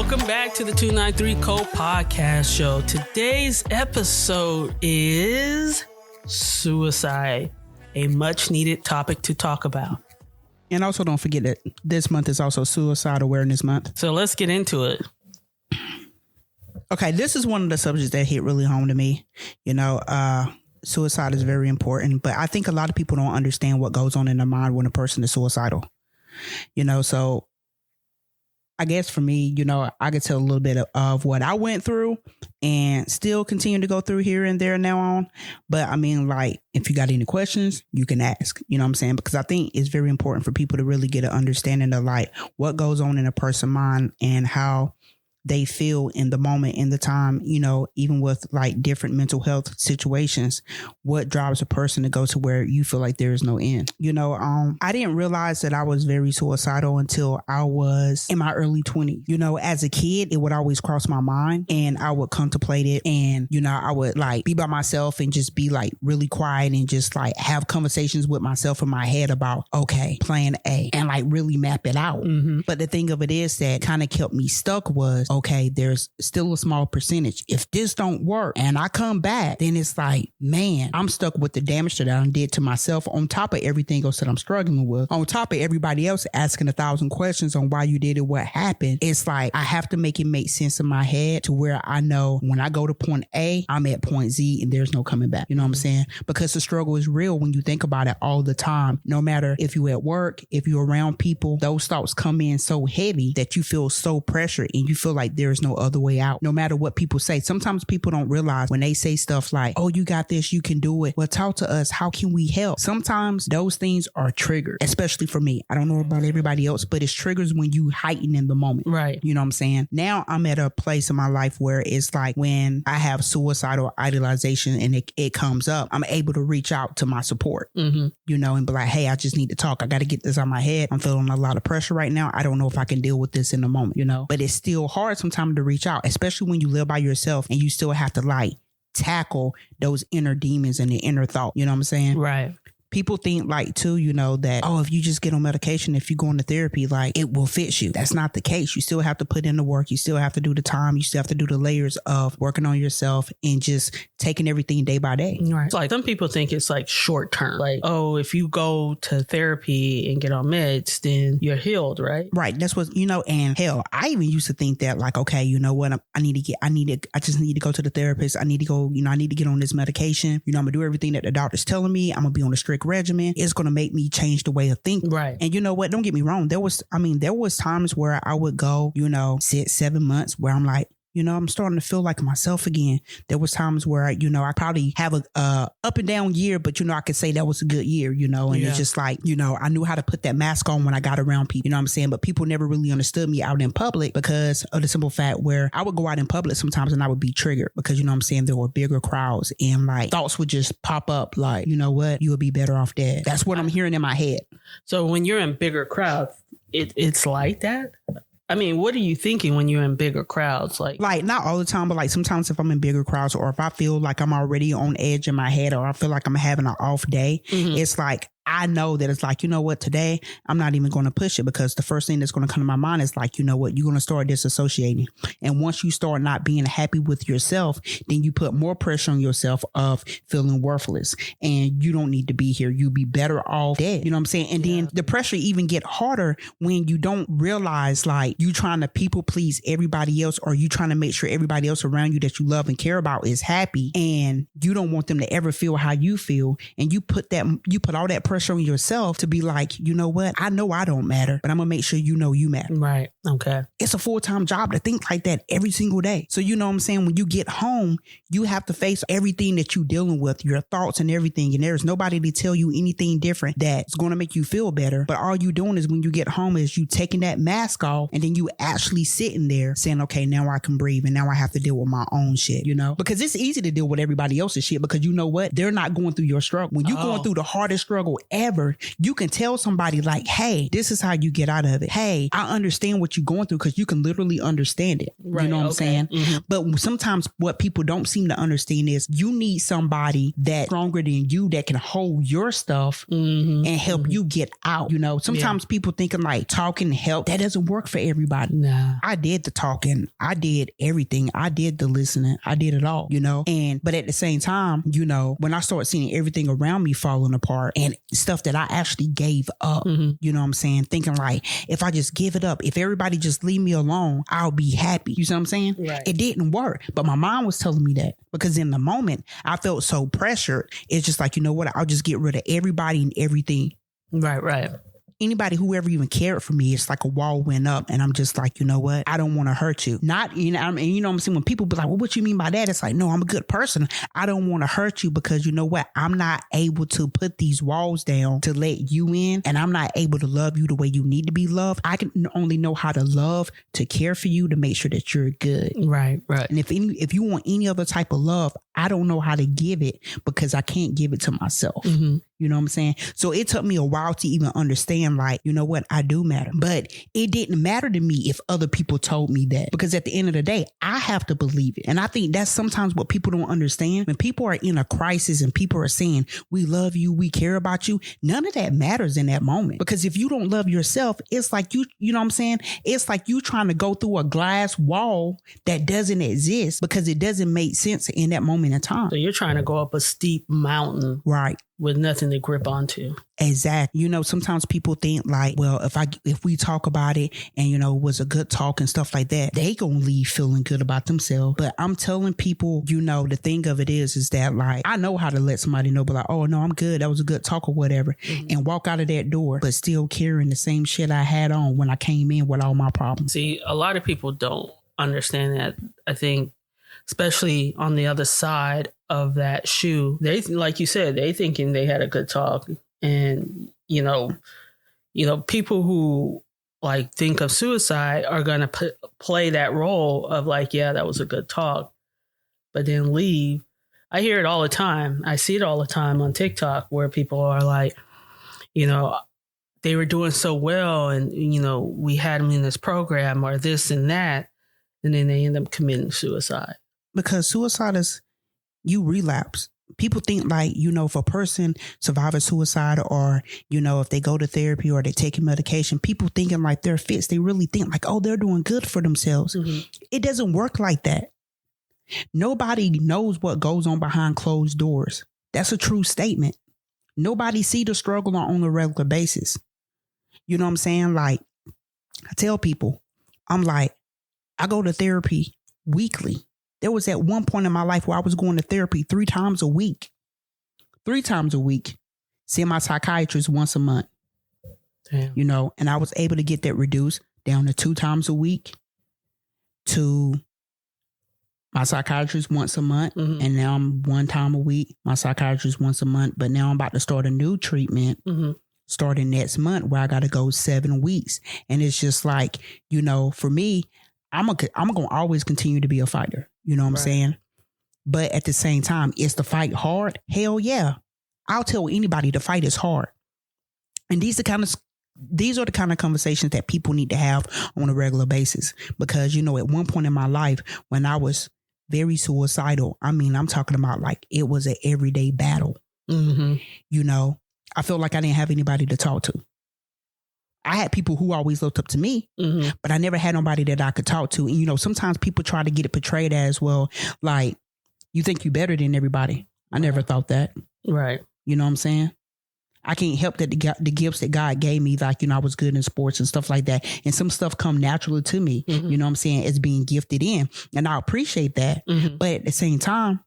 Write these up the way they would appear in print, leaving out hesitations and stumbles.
Welcome back to the 293 Code Podcast Show. Today's episode is suicide, a much needed topic to talk about. And also don't forget that this month is also Suicide Awareness Month. So let's get into it. Okay, this is one of the subjects that hit really home to me. Suicide is very important, but I think a lot of people don't understand what goes on in their mind when a person is suicidal. So I guess for me, I could tell a little bit of what I went through and still continue to go through here and there now on. But I mean, like, if you got any questions, you can ask, you know what I'm saying? Because I think it's very important for people to really get an understanding of like what goes on in a person's mind and how they feel in the moment, in the time, even with like different mental health situations, what drives a person to go to where you feel like there is no end. I didn't realize that I was very suicidal until I was in my early 20s. As a kid, it would always cross my mind and I would contemplate it. And, I would like be by myself and just be like really quiet and just like have conversations with myself in my head about, okay, plan A, and like really map it out. Mm-hmm. But the thing of it is that kind of kept me stuck was, okay, there's still a small percentage. If this don't work and I come back, then it's like, man, I'm stuck with the damage that I did to myself on top of everything else that I'm struggling with, on top of everybody else asking 1,000 questions on why you did it, what happened. It's like, I have to make it make sense in my head to where I know when I go to point A, I'm at point Z and there's no coming back. You know what I'm saying? Because the struggle is real when you think about it all the time. No matter if you're at work, if you're around people, those thoughts come in so heavy that you feel so pressured and you feel like there's no other way out, no matter what people say. Sometimes people don't realize when they say stuff like, oh, you got this, you can do it. Well, talk to us. How can we help? Sometimes those things are triggered, especially for me. I don't know about everybody else, but it's triggers when you heighten in the moment. Right. You know what I'm saying? Now I'm at a place in my life where it's like when I have suicidal idealization and it comes up, I'm able to reach out to my support, and be like, hey, I just need to talk. I got to get this out of my head. I'm feeling a lot of pressure right now. I don't know if I can deal with this in the moment, but it's still hard sometimes to reach out, especially when you live by yourself and you still have to like tackle those inner demons and the inner thought. You know what I'm saying? Right. People think like too, that, oh, if you just get on medication, if you go into therapy, like it will fix you. That's not the case. You still have to put in the work. You still have to do the time. You still have to do the layers of working on yourself and just taking everything day by day. Right. It's like some people think it's like short term. Like, oh, if you go to therapy and get on meds, then you're healed, right? Right. That's what, and hell, I even used to think that like, okay, you know what? I just need to go to the therapist. I need to go, I need to get on this medication. I'm going to do everything that the doctor's telling me. I'm going to be on a strict regimen. It's going to make me change the way of thinking. Right. And you know what? Don't get me wrong. There was times where I would go, 6-7 months where I'm like, I'm starting to feel like myself again. There was times where, I probably have a up and down year, but, I could say that was a good year, and it's just like, I knew how to put that mask on when I got around people, you know what I'm saying? But people never really understood me out in public because of the simple fact where I would go out in public sometimes and I would be triggered because, you know what I'm saying? There were bigger crowds and like thoughts would just pop up like, you know what? You would be better off dead. That's what I'm hearing in my head. So when you're in bigger crowds, it's like that? I mean, what are you thinking when you're in bigger crowds? Like not all the time, but like sometimes if I'm in bigger crowds or if I feel like I'm already on edge in my head or I feel like I'm having an off day, it's like, I know that it's like, you know what, today I'm not even going to push it because the first thing that's going to come to my mind is like, you know what, you're going to start disassociating. And once you start not being happy with yourself, then you put more pressure on yourself of feeling worthless and you don't need to be here. You'll be better off dead. You know what I'm saying? And then the pressure even get harder when you don't realize like you trying to people please everybody else or you trying to make sure everybody else around you that you love and care about is happy and you don't want them to ever feel how you feel. And you put all that pressure on yourself to be like, you know what? I know I don't matter, but I'm gonna make sure you know you matter. Right. Okay. It's a full-time job to think like that every single day. So you know what I'm saying? When you get home, you have to face everything that you're dealing with, your thoughts and everything. And there's nobody to tell you anything different that's going to make you feel better. But all you doing is when you get home is you taking that mask off and then you actually sitting there saying, okay, now I can breathe and now I have to deal with my own shit, because it's easy to deal with everybody else's shit because you know what? They're not going through your struggle. When you're going through the hardest struggle However, you can tell somebody like, hey, this is how you get out of it. Hey, I understand what you're going through, because you can literally understand it. Right, you know what I'm saying? Mm-hmm. But sometimes what people don't seem to understand is you need somebody that's stronger than you that can hold your stuff and help you get out. You know, sometimes people thinking like talking help. That doesn't work for everybody. Nah. I did the talking. I did everything. I did the listening. I did it all, you know? But at the same time, you know, when I started seeing everything around me falling apart and stuff that I actually gave up, you know what I'm saying? Thinking like, if I just give it up, if everybody just leave me alone, I'll be happy. You see what I'm saying? Right. It didn't work. But my mom was telling me that, because in the moment I felt so pressured. It's just like, you know what? I'll just get rid of everybody and everything. Right. Anybody who ever even cared for me, it's like a wall went up, and I'm just like, you know what? I don't want to hurt you. Not, you know, I mean, you know what I'm saying? When people be like, well, what you mean by that? It's like, no, I'm a good person. I don't want to hurt you, because you know what? I'm not able to put these walls down to let you in, and I'm not able to love you the way you need to be loved. I can only know how to love, to care for you, to make sure that you're good. Right. And if you want any other type of love, I don't know how to give it, because I can't give it to myself. You know what I'm saying? So it took me a while to even understand, like, you know what? I do matter. But it didn't matter to me if other people told me that, because at the end of the day, I have to believe it. And I think that's sometimes what people don't understand. When people are in a crisis and people are saying, we love you, we care about you, none of that matters in that moment. Because if you don't love yourself, it's like you know what I'm saying? It's like you trying to go through a glass wall that doesn't exist, because it doesn't make sense in that moment in time. So you're trying to go up a steep mountain. Right. With nothing to grip onto. Exactly. You know, sometimes people think like, well, if we talk about it and, you know, it was a good talk and stuff like that, they gonna leave feeling good about themselves. But I'm telling people, you know, the thing of it is that like, I know how to let somebody know, but like, oh no, I'm good. That was a good talk or whatever. And walk out of that door, but still carrying the same shit I had on when I came in with all my problems. See, a lot of people don't understand that. I think, especially on the other side of that shoe, they, like you said, they thinking they had a good talk. And, you know, people who like think of suicide are going to play that role of like, yeah, that was a good talk, but then leave. I hear it all the time. I see it all the time on TikTok, where people are like, you know, they were doing so well, and, you know, we had them in this program or this and that, and then they end up committing suicide. Because suicide is, you relapse. People think like, you know, if a person survives suicide, or, you know, if they go to therapy or they take medication, people thinking like they're fixed. They really think like, oh, they're doing good for themselves. It doesn't work like that. Nobody knows what goes on behind closed doors. That's a true statement. Nobody see the struggle on a regular basis. You know what I'm saying? Like, I tell people, I'm like, I go to therapy weekly. There was at one point in my life where I was going to therapy 3 times a week. 3 times a week. Seeing my psychiatrist once a month. Damn. You know, and I was able to get that reduced down to 2 times a week, to my psychiatrist once a month. And now I'm 1 time a week. My psychiatrist once a month. But now I'm about to start a new treatment starting next month, where I got to go 7 weeks. And it's just like, you know, for me, I'm going to always continue to be a fighter. You know what I'm saying? But at the same time, is the fight hard? Hell yeah. I'll tell anybody the fight is hard. And these are the kind of conversations that people need to have on a regular basis. Because, you know, at one point in my life, when I was very suicidal, I mean, I'm talking about like it was an everyday battle. You know, I felt like I didn't have anybody to talk to. I had people who always looked up to me, but I never had nobody that I could talk to. And, you know, sometimes people try to get it portrayed as, well, like, you think you better than everybody. I never thought that. Right. You know what I'm saying? I can't help that the gifts that God gave me, like, you know, I was good in sports and stuff like that. And some stuff come naturally to me, you know what I'm saying, as being gifted in. And I appreciate that. But at the same time,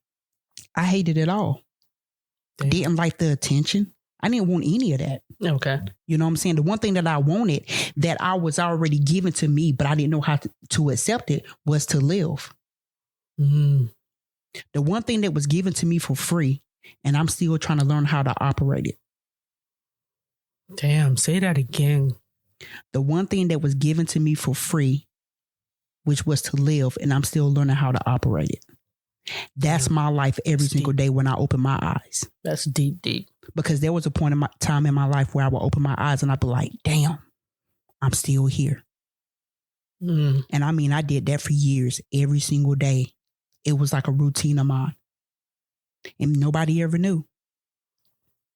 I hated it all. Damn. Didn't like the attention. I didn't want any of that. Okay. You know what I'm saying? The one thing that I wanted that I was already given to me, but I didn't know how to accept it, was to live. The one thing that was given to me for free, and I'm still trying to learn how to operate it. Damn, say that again. The one thing that was given to me for free, which was to live, and I'm still learning how to operate it. That's my life every single day when I open my eyes. That's deep. Because there was a point in my time in my life where I would open my eyes and I'd be like, damn, I'm still here. And I mean, I did that for years, every single day. It was like a routine of mine. And nobody ever knew.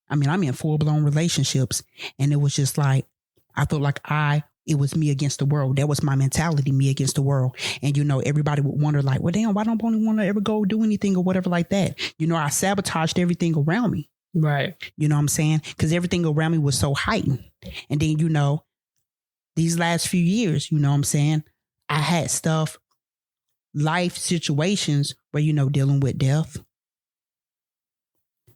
I mean, I'm in full-blown relationships. And it was just like, I felt like it was me against the world. That was my mentality, me against the world. And, you know, everybody would wonder like, well, damn, why don't Bonnie want to ever go do anything or whatever like that? You know, I sabotaged everything around me. Right. You know what I'm saying? Because everything around me was so heightened. And then, you know, these last few years, you know what I'm saying? I had life situations where, you know, dealing with death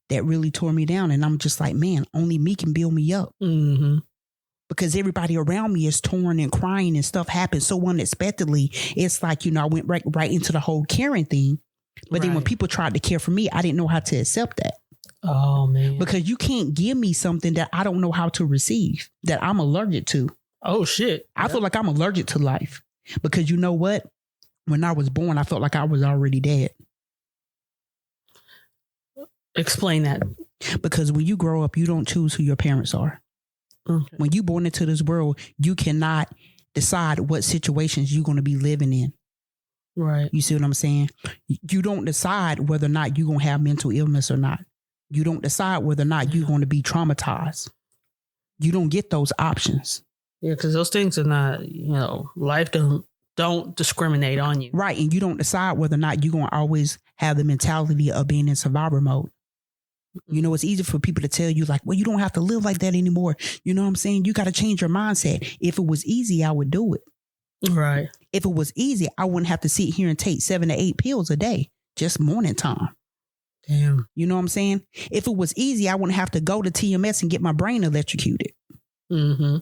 that really tore me down. And I'm just like, man, only me can build me up. Mm-hmm. Because everybody around me is torn and crying and stuff happens so unexpectedly. It's like, you know, I went right into the whole caring thing. But then when people tried to care for me, I didn't know how to accept that. Oh, man. Because you can't give me something that I don't know how to receive, that I'm allergic to. Oh, shit. I feel like I'm allergic to life. Because you know what? When I was born, I felt like I was already dead. Explain that. Because when you grow up, you don't choose who your parents are. Okay. When you're born into this world, you cannot decide what situations you're going to be living in. Right. You see what I'm saying? You don't decide whether or not you're going to have mental illness or not. You don't decide whether or not you're going to be traumatized. You don't get those options. Yeah, because those things are not, you know, life don't discriminate on you. Right. And you don't decide whether or not you're going to always have the mentality of being in survivor mode. You know, it's easy for people to tell you like, well, you don't have to live like that anymore. You know what I'm saying? You got to change your mindset. If it was easy, I would do it. Right. If it was easy, I wouldn't have to sit here and take 7 to 8 pills a day, just morning time. Damn. You know what I'm saying? If it was easy, I wouldn't have to go to TMS and get my brain electrocuted. Mm-hmm.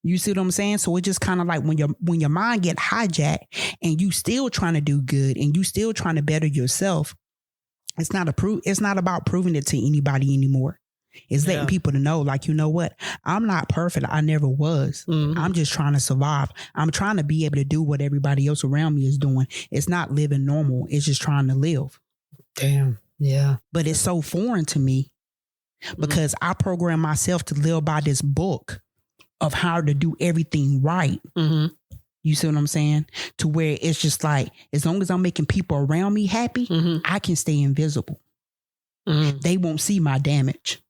You see what I'm saying? So it's just kind of like when your mind get hijacked and you still trying to do good and you still trying to better yourself. It's not about proving it to anybody anymore. It's letting people to know, like, you know what? I'm not perfect. I never was. Mm-hmm. I'm just trying to survive. I'm trying to be able to do what everybody else around me is doing. It's not living normal. It's just trying to live. Damn. Yeah. But it's so foreign to me because I program myself to live by this book of how to do everything right. Mm-hmm. You see what I'm saying? To where it's just like, as long as I'm making people around me happy, I can stay invisible. Mm-hmm. They won't see my damage.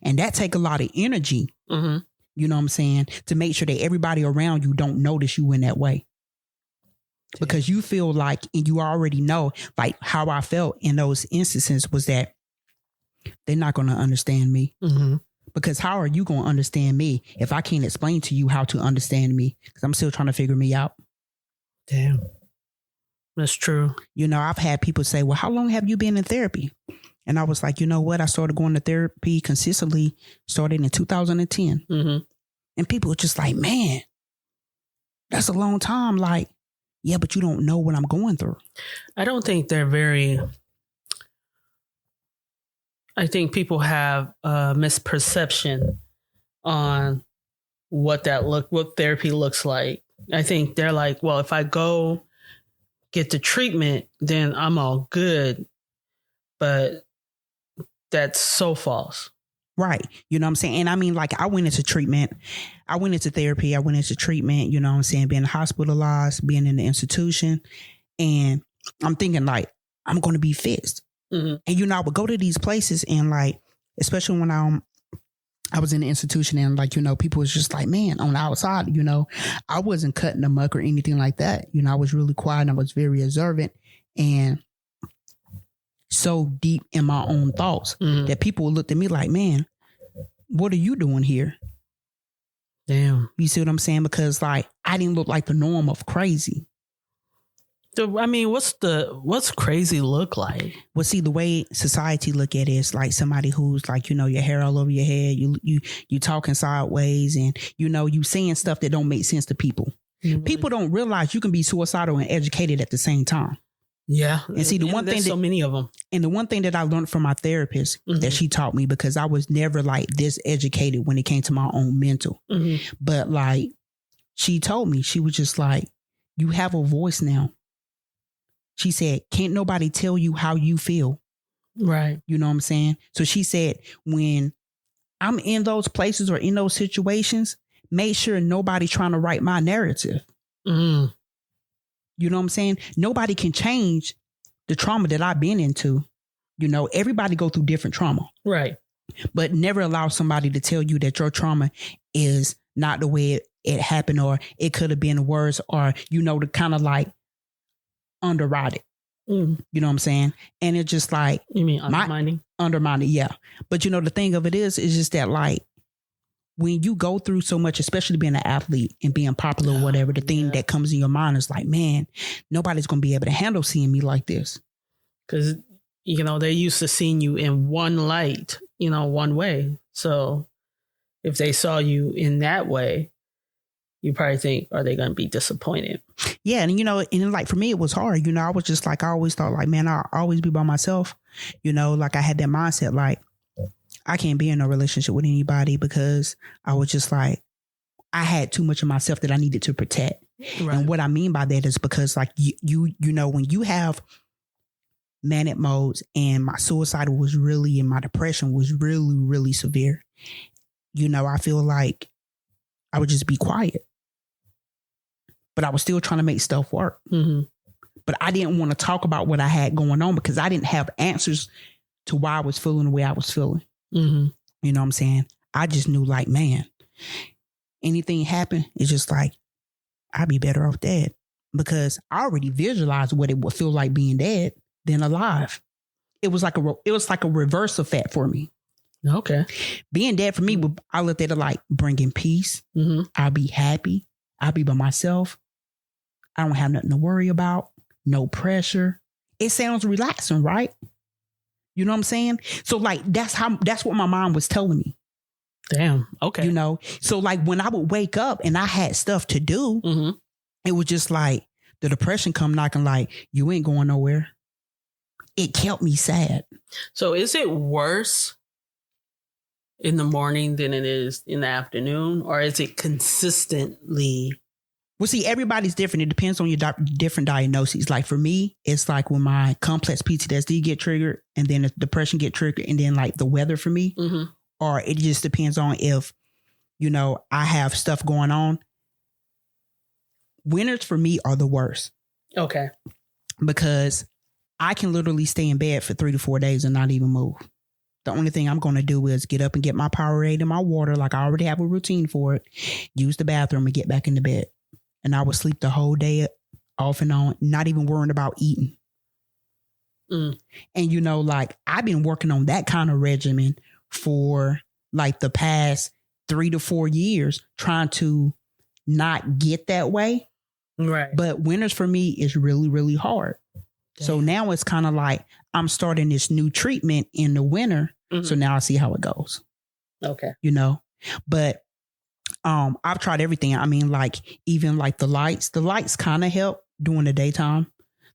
And that take a lot of energy, you know what I'm saying, to make sure that everybody around you don't notice you in that way. Yeah. Because you feel like, and you already know, like how I felt in those instances was that they're not going to understand me. Mm-hmm. Because how are you going to understand me if I can't explain to you how to understand me? Because I'm still trying to figure me out. Damn. That's true. You know, I've had people say, well, how long have you been in therapy? And I was like, you know what? I started going to therapy consistently, started in 2010. Mm-hmm. And people were just like, man, that's a long time. Like, yeah, but you don't know what I'm going through. I don't think they're very... I think people have a misperception on what therapy looks like. I think they're like, well, if I go get the treatment, then I'm all good. But that's so false. Right. You know what I'm saying? And I mean, like, I went into treatment. I went into therapy. I went into treatment, you know what I'm saying? Being hospitalized, being in the institution. And I'm thinking like, I'm going to be fixed. Mm-hmm. And, you know, I would go to these places and like, especially when I was in the institution and like, you know, people was just like, man, on the outside, you know, I wasn't cutting the muck or anything like that. You know, I was really quiet and I was very observant and so deep in my own thoughts that people looked at me like, man, what are you doing here? Damn. You see what I'm saying? Because like, I didn't look like the norm of crazy. I mean, what's crazy look like? Well, see, the way society look at it is like somebody who's like, you know, your hair all over your head, you talking sideways and, you know, you saying stuff that don't make sense to people. Mm-hmm. People don't realize you can be suicidal and educated at the same time. Yeah. And see, so many of them. And the one thing that I learned from my therapist that she taught me, because I was never like this educated when it came to my own mental. Mm-hmm. But like, she told me, she was just like, you have a voice now. She said, can't nobody tell you how you feel. Right. You know what I'm saying? So she said, when I'm in those places or in those situations, make sure nobody trying to write my narrative. Mm. You know what I'm saying? Nobody can change the trauma that I've been into. You know, everybody go through different trauma. Right. But never allow somebody to tell you that your trauma is not the way it happened, or it could have been worse, or, you know, to kind of like underwrite it. Mm. You know what I'm saying? And it's just like, you mean undermining? Undermining, yeah. But you know, the thing of it is just that, like, when you go through so much, especially being an athlete and being popular or whatever, the thing that comes in your mind is like, man, nobody's going to be able to handle seeing me like this. Because, you know, they're used to seeing you in one light, you know, one way. So if they saw you in that way, you probably think, are they going to be disappointed? Yeah. And, you know, and like for me, it was hard. You know, I was just like, I always thought like, man, I'll always be by myself. You know, like I had that mindset, like, I can't be in a relationship with anybody, because I was just like, I had too much of myself that I needed to protect. Right. And what I mean by that is because like you know, when you have manic modes, and my suicidal was really, and my depression was really, really severe, you know, I feel like I would just be quiet, but I was still trying to make stuff work. Mm-hmm. But I didn't want to talk about what I had going on, because I didn't have answers to why I was feeling the way I was feeling. Mm-hmm. You know what I'm saying? I just knew like, man, anything happen, it's just like, I'd be better off dead, because I already visualized what it would feel like being dead than alive. It was like a reverse effect for me. Okay. Being dead for me, I looked at it like bringing peace. Mm-hmm. I'll be happy. I'll be by myself. I don't have nothing to worry about. No pressure. It sounds relaxing, right? You know what I'm saying? So like, that's what my mom was telling me. Damn. Okay. You know, so like when I would wake up and I had stuff to do, mm-hmm. It was just like the depression come knocking, like, you ain't going nowhere. It kept me sad. So is it worse in the morning than it is in the afternoon, or is it consistently? Well, see, everybody's different. It depends on your different diagnoses. Like for me, it's like when my complex PTSD get triggered, and then the depression get triggered, and then like the weather for me, mm-hmm. Or it just depends on if, you know, I have stuff going on. Winters for me are the worst. Okay. Because I can literally stay in bed for 3 to 4 days and not even move. The only thing I'm going to do is get up and get my Powerade and my water. Like I already have a routine for it. Use the bathroom and get back into bed. And I would sleep the whole day off and on, not even worrying about eating. Mm. And, you know, like I've been working on that kind of regimen for like the past 3 to 4 years, trying to not get that way. Right. But winters for me is really, really hard. Damn. So now it's kind of like I'm starting this new treatment in the winter. Mm-hmm. So now I see how it goes. Okay. You know, but I've tried everything. I mean, like even like the lights kind of help during the daytime.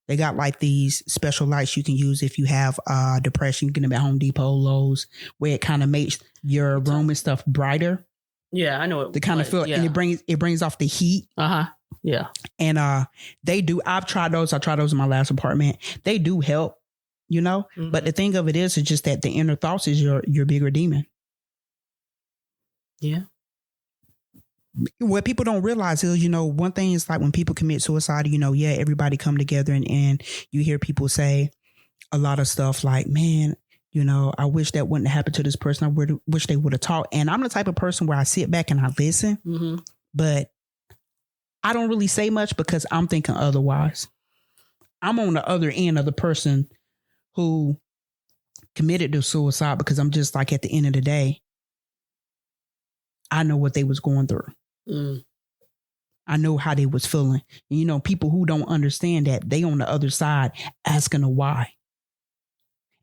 They got like these special lights you can use if you have depression. You can get them at Home Depot, Lowe's, where it kind of makes your room and stuff brighter. Yeah, I know it. The kind of feel, yeah. And it brings off the heat. Yeah. And they do. I've tried those. I tried those in my last apartment. They do help, you know. Mm-hmm. But the thing of it is just that the inner thoughts is your bigger demon. Yeah. What people don't realize is, you know, one thing is like when people commit suicide, you know, yeah, everybody come together and you hear people say a lot of stuff like, man, you know, I wish that wouldn't happen to this person. I wish they would have talked. And I'm the type of person where I sit back and I listen, mm-hmm. but I don't really say much because I'm thinking otherwise. I'm on the other end of the person who committed to suicide, because I'm just like, at the end of the day, I know what they was going through. Mm. I know how they was feeling. And, you know, people who don't understand that, they on the other side asking a why.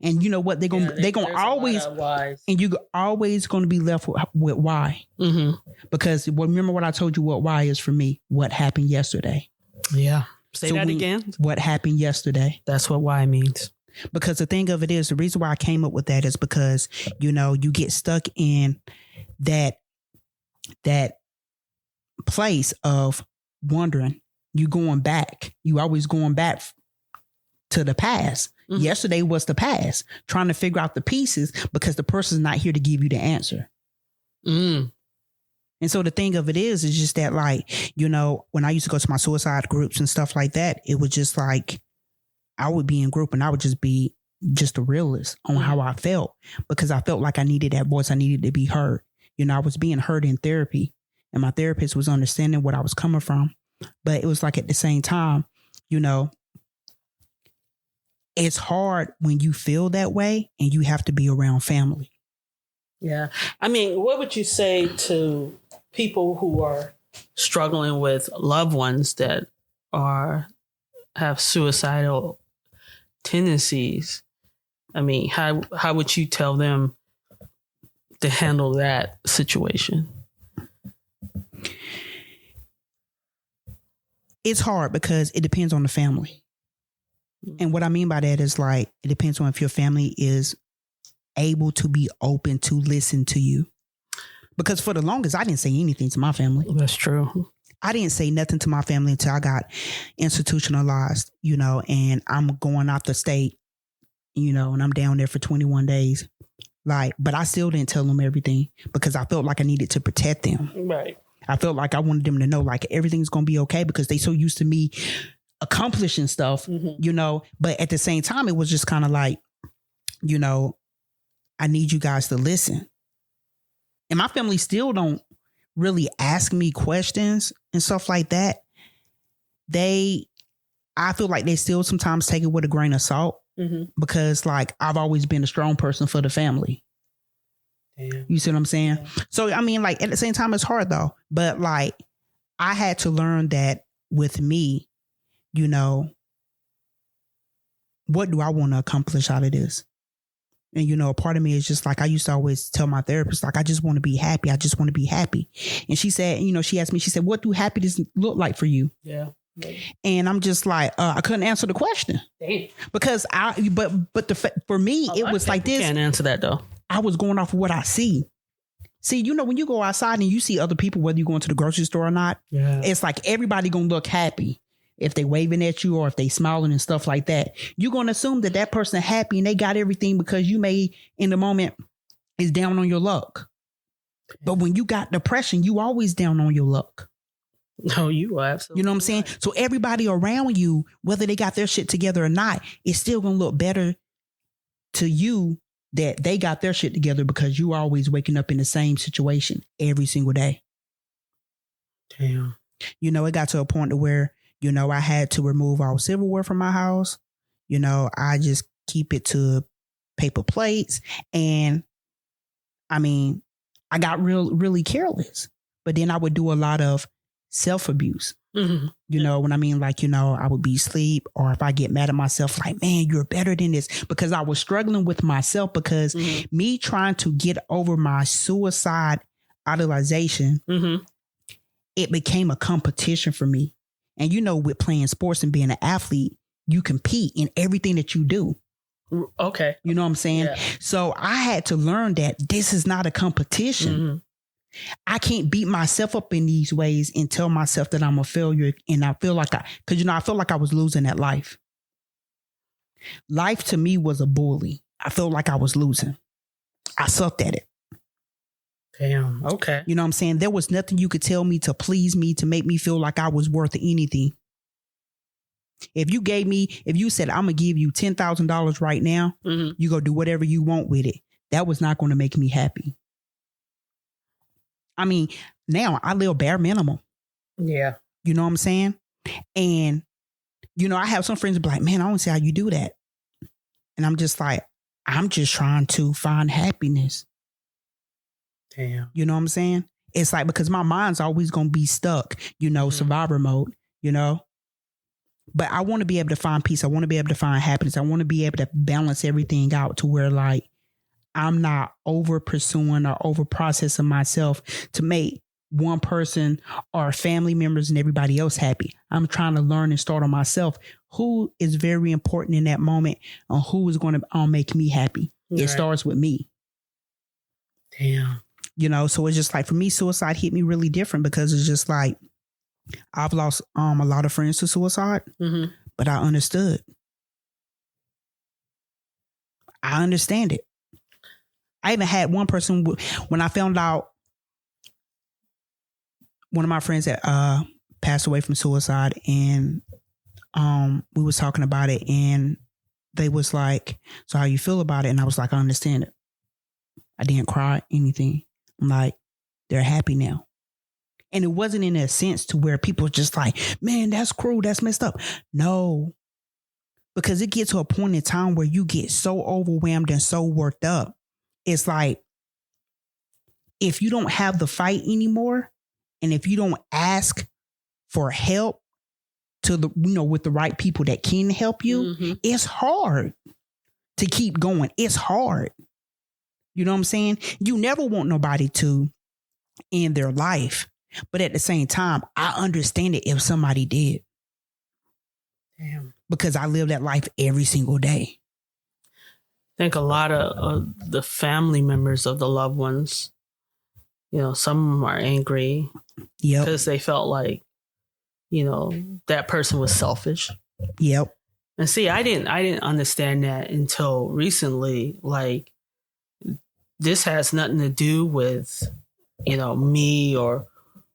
And you know what? They're going to always, and you always going to be left with why. Mm-hmm. Because remember what I told you what why is for me, what happened yesterday. Yeah. Say that again. What happened yesterday. That's what why means. Because the thing of it is, the reason why I came up with that is because, you know, you get stuck in that place of wondering. You going back. You always going back to the past. Mm-hmm. Yesterday was the past, trying to figure out the pieces because the person's not here to give you the answer. Mm. And so the thing of it is just that, like, you know, when I used to go to my suicide groups and stuff like that, it was just like, I would be in group and I would just be just a realist on how I felt, because I felt like I needed that voice. I needed to be heard. You know, I was being heard in therapy and my therapist was understanding what I was coming from. But it was like at the same time, you know, it's hard when you feel that way and you have to be around family. Yeah. I mean, what would you say to people who are struggling with loved ones that have suicidal tendencies? I mean, how would you tell them to handle that situation? It's hard because it depends on the family. And what I mean by that is, like, it depends on if your family is able to be open to listen to you. Because for the longest, I didn't say anything to my family. That's true. I didn't say nothing to my family until I got institutionalized, you know, and I'm going out the state, you know, and I'm down there for 21 days. Like, but I still didn't tell them everything because I felt like I needed to protect them. Right. I felt like I wanted them to know, like, everything's going to be okay, because they so used to me accomplishing stuff, you know, but at the same time, it was just kind of like, you know, I need you guys to listen. And my family still don't really ask me questions and stuff like that. I feel like they still sometimes take it with a grain of salt, because, like, I've always been a strong person for the family. Damn. You see what I'm saying? Yeah. So, I mean, like, at the same time, it's hard though. But, like, I had to learn that with me, you know, what do I want to accomplish out of this? And, you know, a part of me is just like, I used to always tell my therapist, like, I just want to be happy. I just want to be happy. And she said, you know, she asked me, she said, what do happiness look like for you? Yeah. And I'm just like, I couldn't answer the question. Damn. Because for me, it was like this. Can't answer that though. I was going off of what I see. See, you know, when you go outside and you see other people, whether you're going to the grocery store or not, it's like everybody going to look happy. If they waving at you or if they smiling and stuff like that, you're going to assume that that person happy and they got everything because you may in the moment is down on your luck. But when you got depression, you always down on your luck. No, you are absolutely. You know what I'm saying? Right. So everybody around you, whether they got their shit together or not, it's still going to look better to you that they got their shit together because you are always waking up in the same situation every single day. Damn. You know, it got to a point to where, you know, I had to remove all silverware from my house. You know, I just keep it to paper plates. And I mean, I got really careless. But then I would do a lot of self-abuse. Mm-hmm. You know what I mean? Like, you know, I would be asleep, or if I get mad at myself, like, man, you're better than this, because I was struggling with myself, because me trying to get over my suicide idolization, it became a competition for me. And, you know, with playing sports and being an athlete, you compete in everything that you do. Okay. You know what I'm saying? Yeah. So I had to learn that this is not a competition. I can't beat myself up in these ways and tell myself that I'm a failure. And I feel like because, you know, I felt like I was losing at life. Life to me was a bully. I felt like I was losing. I sucked at it. Damn. Okay. You know what I'm saying? There was nothing you could tell me to please me, to make me feel like I was worth anything. If you said, I'm going to give you $10,000 right now, you go do whatever you want with it. That was not going to make me happy. I mean, now I live bare minimum. Yeah. You know what I'm saying? And, you know, I have some friends be like, man, I don't see how you do that. And I'm just like, I'm just trying to find happiness. Damn. You know what I'm saying? It's like, because my mind's always going to be stuck, you know, survivor mode, you know. But I want to be able to find peace. I want to be able to find happiness. I want to be able to balance everything out to where, like, I'm not over pursuing or over processing myself to make one person or family members and everybody else happy. I'm trying to learn and start on myself who is very important in that moment and who is going to make me happy. Right. It starts with me. Damn. You know, so it's just like, for me, suicide hit me really different, because it's just like, I've lost a lot of friends to suicide, but I understood. I understand it. I even had one person when I found out one of my friends that passed away from suicide, and we was talking about it, and they was like, so how you feel about it? And I was like, I understand it. I didn't cry, anything. I'm like, they're happy now. And it wasn't in a sense to where people just like, man, that's cruel, that's messed up. No, because it gets to a point in time where you get so overwhelmed and so worked up. It's like, if you don't have the fight anymore, and if you don't ask for help to the, with the right people that can help you, it's hard to keep going. It's hard. You know what I'm saying? You never want nobody to end their life. But at the same time, I understand it if somebody did. Damn. Because I live that life every single day. I think a lot of the family members of the loved ones, some of them are angry because they felt like, that person was selfish. Yep. And see, I didn't understand that until recently. Like, this has nothing to do with, me or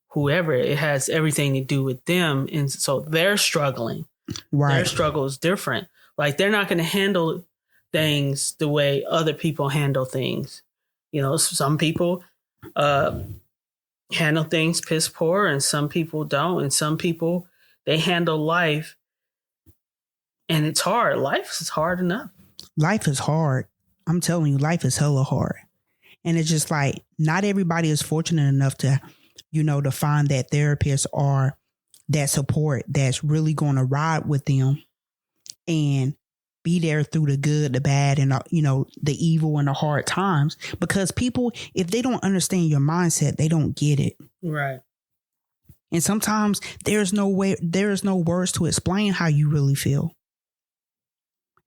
whoever. It has everything to do with them. And so they're struggling. Right. Their struggle is different. Like, they're not going to handle things the way other people handle things. Some people handle things piss poor, and some people don't. And some people, they handle life, and it's hard. Life is hard enough. Life is hard. I'm telling you, life is hella hard. And it's just like, not everybody is fortunate enough to, to find that therapist or that support that's really going to ride with them and be there through the good, the bad, and, the evil and the hard times. Because people, if they don't understand your mindset, they don't get it. Right. And sometimes there is no words to explain how you really feel.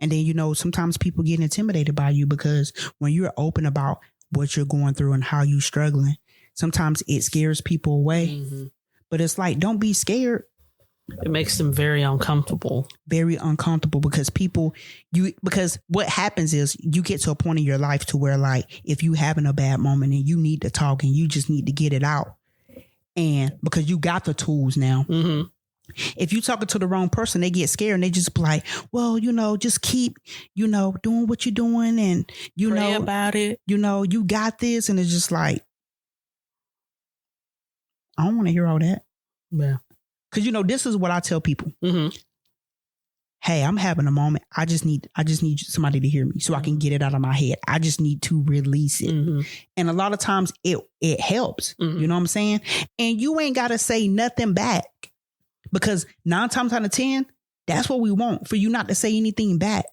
And then, sometimes people get intimidated by you because when you're open about what you're going through and how you're struggling, sometimes it scares people away. Mm-hmm. But it's like, don't be scared. It makes them very uncomfortable. Very uncomfortable because because what happens is you get to a point in your life to where, like, if you having a bad moment and you need to talk and you just need to get it out, and because you got the tools now. Mm-hmm. If you talking to the wrong person, they get scared and they just be like, well, just keep, doing what you're doing, and pray about it. You got this. And it's just like, I don't want to hear all that. Yeah. Because, this is what I tell people. Mm-hmm. Hey, I'm having a moment. I just need somebody to hear me so I can get it out of my head. I just need to release it. Mm-hmm. And a lot of times it helps. Mm-hmm. You know what I'm saying? And you ain't got to say nothing back, because 9 times out of 10, that's what we want, for you not to say anything back.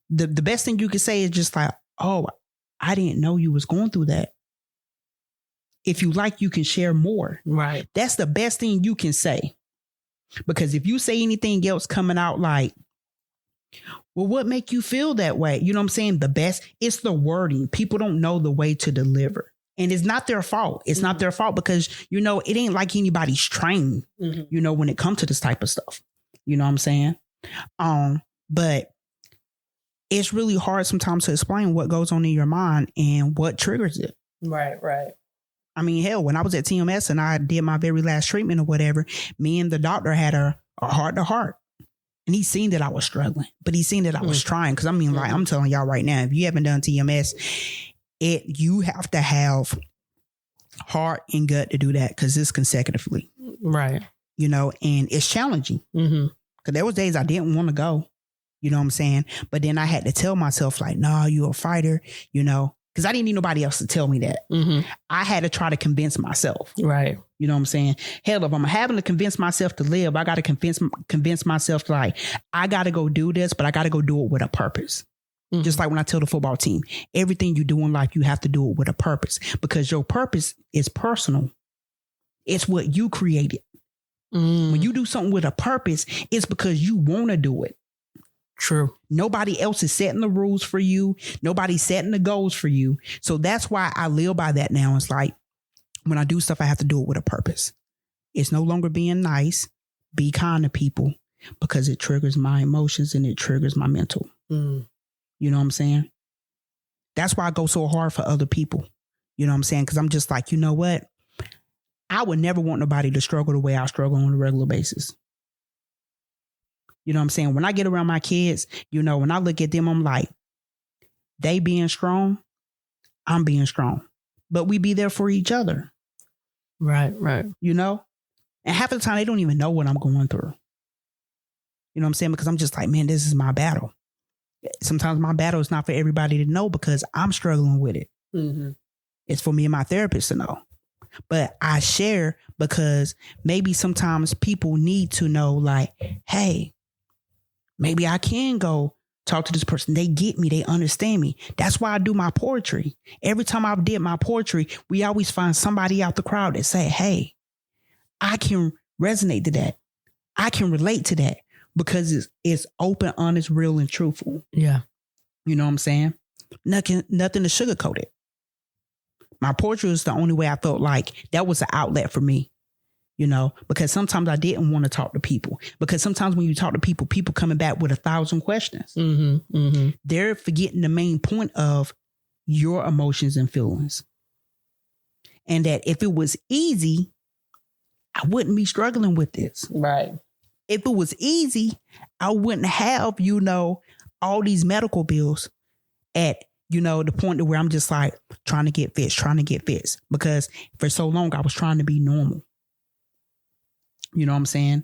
The best thing you can say is just like, oh, I didn't know you was going through that. If you like, you can share more. Right. That's the best thing you can say. Because if you say anything else coming out like, well, what make you feel that way? You know what I'm saying? The best, it's the wording. People don't know the way to deliver. And it's not their fault. It's not their fault because, it ain't like anybody's trained, when it comes to this type of stuff. You know what I'm saying? But it's really hard sometimes to explain what goes on in your mind and what triggers it. Right. I mean, hell, when I was at TMS and I did my very last treatment or whatever, me and the doctor had a heart to heart. And he seen that I was struggling, but he seen that I was trying. Because like, I'm telling y'all right now, if you haven't done TMS, you have to have heart and gut to do that, because it's consecutively. Right. And it's challenging. Mm-hmm. Because there was days I didn't want to go. You know what I'm saying? But then I had to tell myself, like, no, you're a fighter, because I didn't need nobody else to tell me that. Mm-hmm. I had to try to convince myself. Right. You know what I'm saying? Hell, if I'm having to convince myself to live, I got to convince myself, like, I got to go do this, but I got to go do it with a purpose. Mm-hmm. Just like when I tell the football team, everything you do in life, you have to do it with a purpose, because your purpose is personal. It's what you created. When you do something with a purpose, it's because you want to do it. True. Nobody else is setting the rules for you. Nobody's setting the goals for you. So that's why I live by that now. It's like, when I do stuff, I have to do it with a purpose. It's no longer being nice, be kind to people, because it triggers my emotions and it triggers my mental. You know what I'm saying? That's why I go so hard for other people. You know what I'm saying? Because I'm just like, you know what? I would never want nobody to struggle the way I struggle on a regular basis. You know what I'm saying? When I get around my kids, you know, when I look at them, I'm like, they being strong, I'm being strong. But we be there for each other. Right, right. You know? And half of the time, they don't even know what I'm going through. You know what I'm saying? Because I'm just like, man, this is my battle. Sometimes my battle is not for everybody to know because I'm struggling with it. Mm-hmm. It's for me and my therapist to know. But I share because maybe sometimes people need to know, like, hey, maybe I can go talk to this person. They get me. They understand me. That's why I do my poetry. Every time I did my poetry, we always find somebody out the crowd that say, hey, I can resonate to that. I can relate to that because it's open, honest, real, and truthful. Yeah. You know what I'm saying? Nothing to sugarcoat it. My poetry was the only way I felt like that was an outlet for me, you know, because sometimes I didn't want to talk to people, because sometimes when you talk to people, people coming back with 1,000 questions. Mm-hmm. Mm-hmm. They're forgetting the main point of your emotions and feelings. And that if it was easy, I wouldn't be struggling with this. Right. If it was easy, I wouldn't have, you know, all these medical bills at, you know, the point where I'm just like trying to get fixed, because for so long I was trying to be normal. You know what I'm saying?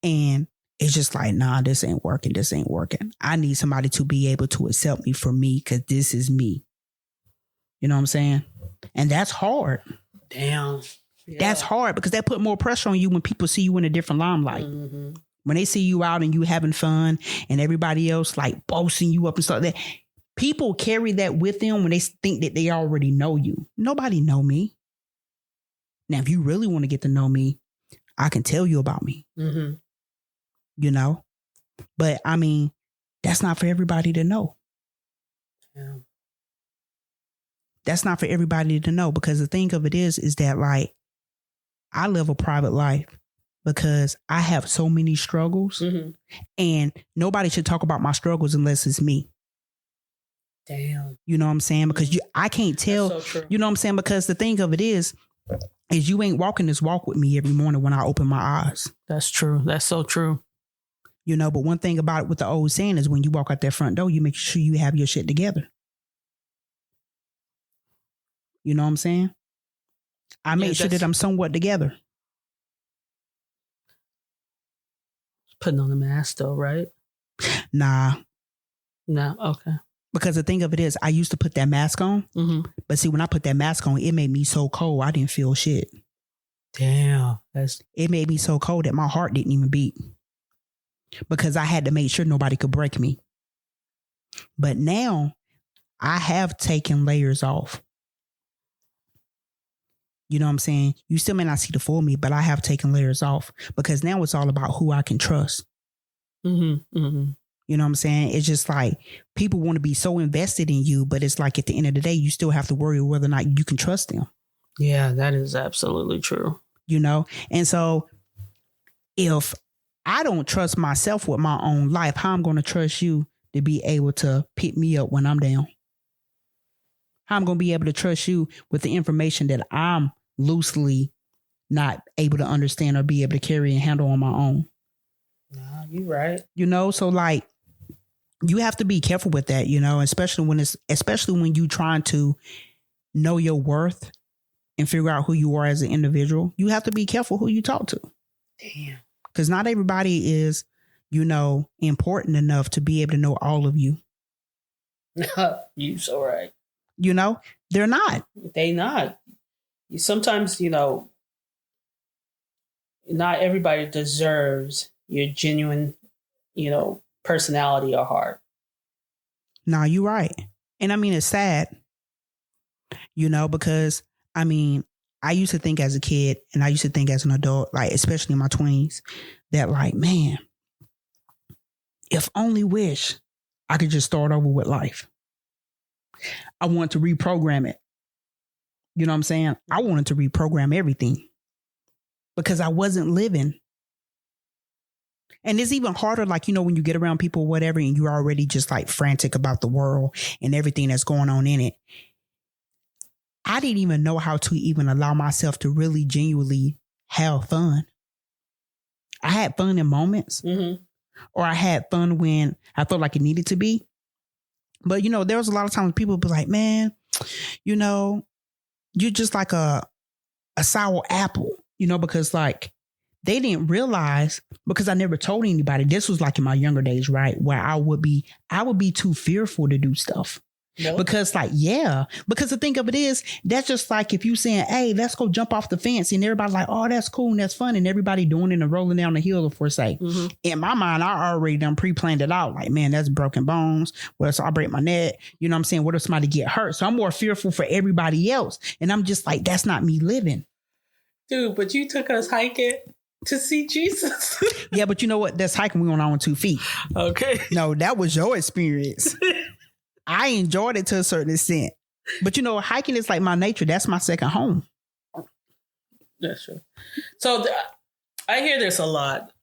And it's just like, nah, this ain't working. I need somebody to be able to accept me for me, because this is me. You know what I'm saying? And that's hard. Damn. Yeah. That's hard because that put more pressure on you when people see you in a different limelight. Mm-hmm. When they see you out and you having fun and everybody else like boasting you up and stuff like that. People carry that with them when they think that they already know you. Nobody know me. Now, if you really want to get to know me, I can tell you about me. Mm-hmm. You know? But I mean, that's not for everybody to know. Yeah. That's not for everybody to know, because the thing of it is that like, I live a private life because I have so many struggles, mm-hmm. and nobody should talk about my struggles unless it's me. Damn. You know what I'm saying? Because I can't tell. That's so true. You know what I'm saying? Because the thing of it is you ain't walking this walk with me every morning when I open my eyes. That's true. That's so true. You know, but one thing about it with the old saying is when you walk out that front door, you make sure you have your shit together. You know what I'm saying? I make sure that I'm somewhat together. Putting on a mask though, right? Nah. No, okay. Because the thing of it is, I used to put that mask on. Mm-hmm. But see, when I put that mask on, it made me so cold, I didn't feel shit. Damn. It made me so cold that my heart didn't even beat. Because I had to make sure nobody could break me. But now, I have taken layers off. You know what I'm saying? You still may not see the full me, but I have taken layers off. Because now it's all about who I can trust. Mm-hmm. Mm-hmm. You know what I'm saying? It's just like people want to be so invested in you, but it's like at the end of the day, you still have to worry whether or not you can trust them. Yeah, that is absolutely true. You know? And so if I don't trust myself with my own life, how I'm going to trust you to be able to pick me up when I'm down? How I'm going to be able to trust you with the information that I'm loosely not able to understand or be able to carry and handle on my own? Nah, you're right. You know, so like, you have to be careful with that, you know, especially when you trying to know your worth and figure out who you are as an individual. You have to be careful who you talk to. Damn. Because not everybody is, you know, important enough to be able to know all of you. You so right. You know, they're not. They not. Sometimes, you know, not everybody deserves your genuine, you know, personality or heart. Nah, you're right. And I mean, it's sad, you know, because I mean, I used to think as a kid and I used to think as an adult, like, especially in my 20s, that like, man, if only wish I could just start over with life. I want to reprogram it. You know what I'm saying? I wanted to reprogram everything because I wasn't living. And it's even harder, like, you know, when you get around people, whatever, and you're already just like frantic about the world and everything that's going on in it. I didn't even know how to even allow myself to really genuinely have fun. I had fun in moments, or I had fun when I felt like it needed to be. But, you know, there was a lot of times people would be like, man, you know, you're just like a sour apple, you know, because like they didn't realize, because I never told anybody. This was like in my younger days, right? Where I would be too fearful to do stuff. Nope. Because like, yeah, because the thing of it is, that's just like if you saying, hey, let's go jump off the fence, and everybody's like, oh, that's cool and that's fun, and everybody doing it and rolling down the hill, for say. In my mind, I already done pre-planned it out. Like, man, that's broken bones. What if I break my neck? You know what I'm saying? What if somebody get hurt? So I'm more fearful for everybody else. And I'm just like, that's not me living. Dude, but you took us hiking to see Jesus. Yeah, but you know what? That's hiking. We went on 2 feet. Okay. No, that was your experience. I enjoyed it to a certain extent. But, you know, hiking is like my nature. That's my second home. That's true. So I hear this a lot.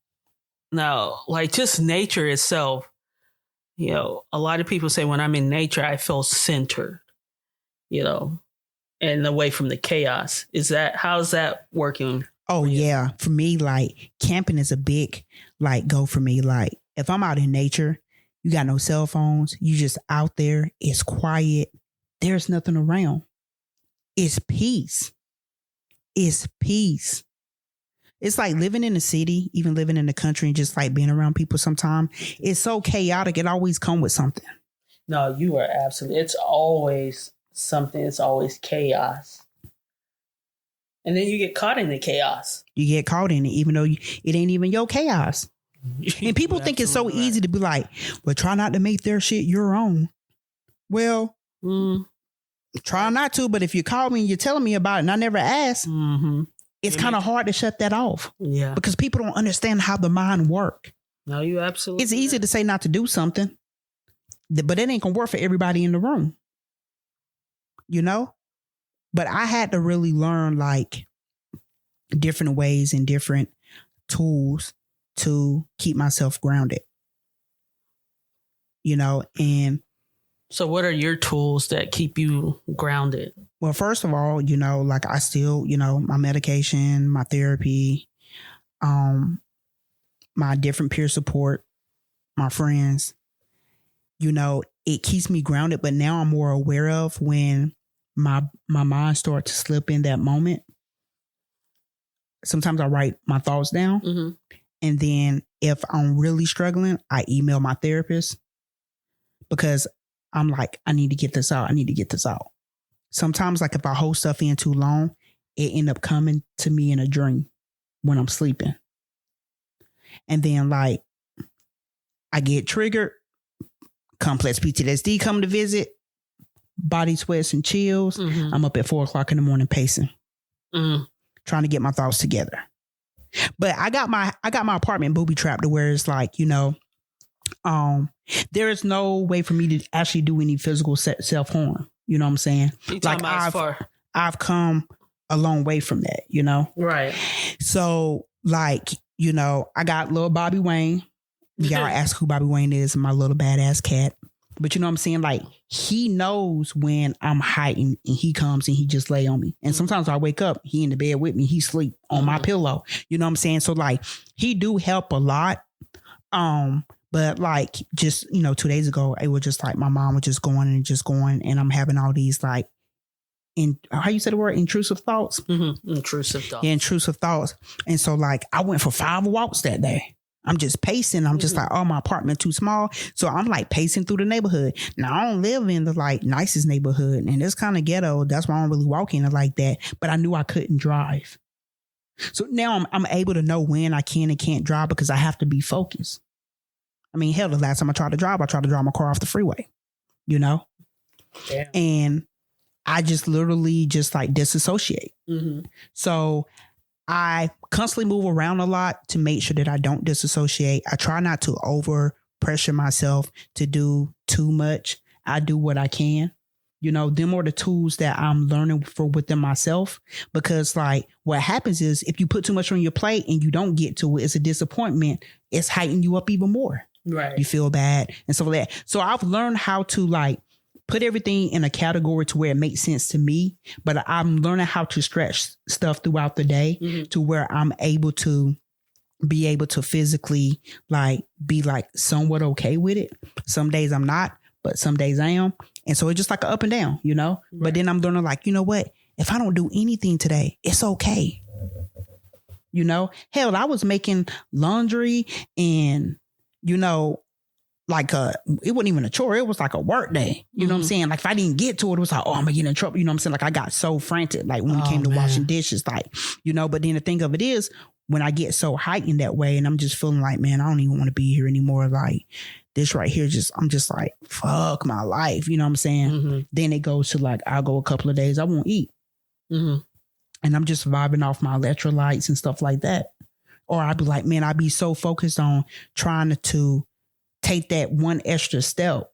Now, like just nature itself, you know, a lot of people say when I'm in nature, I feel centered, you know, and away from the chaos. How's that working? Oh, yeah. For me, like camping is a big like go for me. Like if I'm out in nature, you got no cell phones. You just out there. It's quiet. There's nothing around. It's peace. It's peace. It's like living in the city, even living in the country, and just like being around people sometimes. It's so chaotic. It always comes with something. No, you are absolutely. It's always something. It's always chaos. And then you get caught in the chaos. You get caught in it, even though it ain't even your chaos. And people think it's so easy to be like, well, try not to make their shit your own. Well, try not to. But if you call me and you're telling me about it and I never asked, it's kind of hard to shut that off. Yeah. Because people don't understand how the mind works. No, you absolutely. It's easy to say not to do something, but it ain't going to work for everybody in the room. You know? But I had to really learn like different ways and different tools to keep myself grounded, you know. And so what are your tools that keep you grounded? Well, first of all, you know, like I still, you know, my medication, my therapy, my different peer support, my friends, you know, it keeps me grounded. But now I'm more aware of when my mind starts to slip in that moment. Sometimes I write my thoughts down. And then if I'm really struggling, I email my therapist because I'm like, I need to get this out. I need to get this out. Sometimes, like if I hold stuff in too long, it end up coming to me in a dream when I'm sleeping. And then like I get triggered, complex PTSD come to visit, body sweats and chills. I'm up at 4:00 in the morning pacing, trying to get my thoughts together. But I got my apartment booby trapped to where it's like, you know, there is no way for me to actually do any physical self-harm. You know what I'm saying? Like I've come a long way from that, you know? Right. So like, you know, I got little Bobby Wayne. Y'all ask who Bobby Wayne is, my little badass cat. But you know what I'm saying? Like he knows when I'm hiding and he comes and he just lay on me. And sometimes I wake up, he in the bed with me, he sleep on my pillow. You know what I'm saying? So like he do help a lot. But like just, you know, 2 days ago, it was just like my mom was just going and I'm having all these like how you say the word? Intrusive thoughts? Intrusive thoughts. Yeah, intrusive thoughts. And so like I went for 5 walks that day. I'm just pacing. I'm just like, oh, my apartment too small. So I'm like pacing through the neighborhood. Now I don't live in the like nicest neighborhood and it's kind of ghetto. That's why I don't really walk in it like that. But I knew I couldn't drive. So now I'm able to know when I can and can't drive because I have to be focused. I mean, hell, the last time I tried to drive my car off the freeway, you know? Damn. And I just literally just like disassociate. So I constantly move around a lot to make sure that I don't disassociate. I try not to over pressure myself to do too much. I do what I can, You know, them are the tools that I'm learning for within myself, because like what happens is if you put too much on your plate and you don't get to it, it's a disappointment. It's heightening you up even more. Right. You feel bad and stuff like that. So I've learned how to like put everything in a category to where it makes sense to me, but I'm learning how to stretch stuff throughout the day to where I'm able to be able to physically like be like somewhat okay with it. Some days I'm not, but some days I am. And so it's just like an up and down, you know, but then I'm learning like, you know what, if I don't do anything today, it's okay. You know, hell, I was making laundry and, you know, like it wasn't even a chore. It was like a work day. You know what I'm saying? Like if I didn't get to it, it was like, oh, I'm gonna get in trouble. You know what I'm saying? Like I got so frantic, like when it came to washing dishes, like, you know, but then the thing of it is when I get so heightened that way and I'm just feeling like, man, I don't even want to be here anymore. Like this right here, I'm just like, fuck my life. You know what I'm saying? Then it goes to like, I'll go a couple of days, I won't eat. And I'm just vibing off my electrolytes and stuff like that. Or I'd be like, man, I'd be so focused on trying to take that one extra step,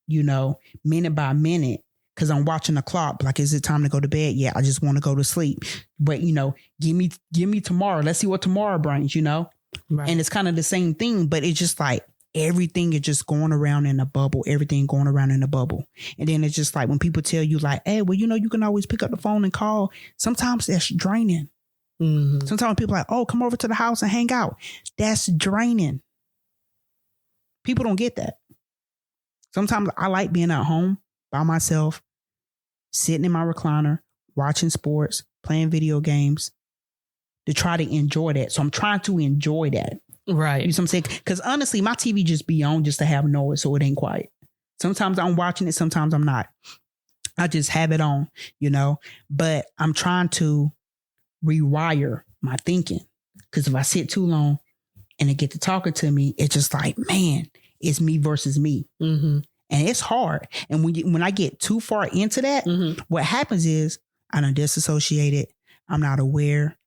you know, minute by minute, because I'm watching the clock. Like, is it time to go to bed? Yeah, I just want to go to sleep. But, you know, give me tomorrow. Let's see what tomorrow brings, you know? Right. And it's kind of the same thing, but it's just like everything is just going around in a bubble, everything going around in a bubble. And then it's just like when people tell you like, hey, well, you know, you can always pick up the phone and call. Sometimes that's draining. Sometimes people are like, oh, come over to the house and hang out. That's draining. People don't get that. Sometimes I like being at home by myself, sitting in my recliner, watching sports, playing video games to try to enjoy that. So I'm trying to enjoy that. Right. You know what I'm saying? Because honestly, my TV just be on just to have noise so it ain't quiet. Sometimes I'm watching it, sometimes I'm not. I just have it on, you know, but I'm trying to rewire my thinking. Because if I sit too long and it get to talking to me, it's just like, man, it's me versus me. And it's hard. And when I get too far into that, what happens is I done disassociated. I'm not aware.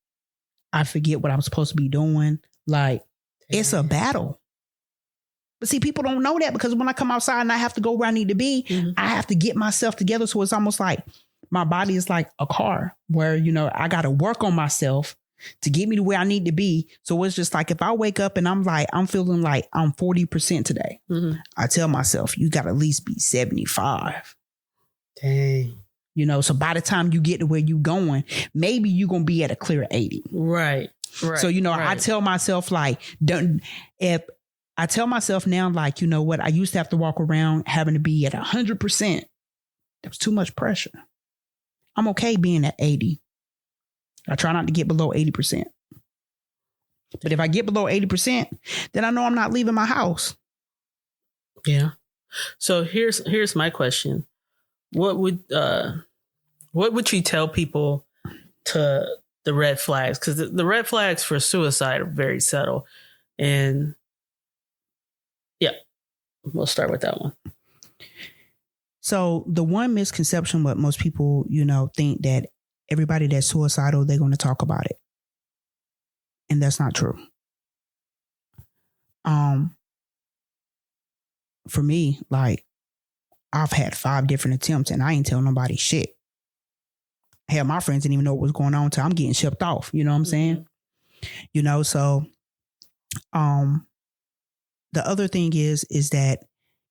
I forget what I'm supposed to be doing. Like, it's a battle. But see, people don't know that because when I come outside and I have to go where I need to be, I have to get myself together. So it's almost like my body is like a car where, you know, I got to work on myself to get me to where I need to be. So it's just like if I wake up and I'm feeling like I'm 40% today, I tell myself, you got to at least be 75. Dang. You know, so by the time you get to where you going, maybe you're going to be at a clear 80. Right. So, you know, I tell myself like, I tell myself now, like, you know what? I used to have to walk around having to be at 100%. That was too much pressure. I'm okay being at 80. I try not to get below 80%. But if I get below 80%, then I know I'm not leaving my house. Yeah. So here's my question. What would you tell people to the red flags? Because the red flags for suicide are very subtle. And yeah, we'll start with that one. So the one misconception, what most people, you know, think that everybody that's suicidal, they're going to talk about it. And that's not true. For me, like, I've had 5 different attempts and I ain't tell nobody shit. Hell, my friends didn't even know what was going on until I'm getting shipped off. You know what I'm saying? You know, so the other thing is that,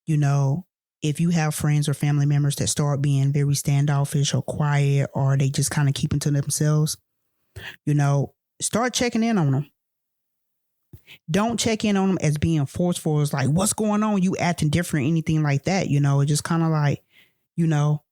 you know, if you have friends or family members that start being very standoffish or quiet, or they just kind of keeping to themselves, you know, start checking in on them. Don't check in on them as being forceful. It's like, what's going on? You acting different, anything like that. You know, it's just kind of like, you know,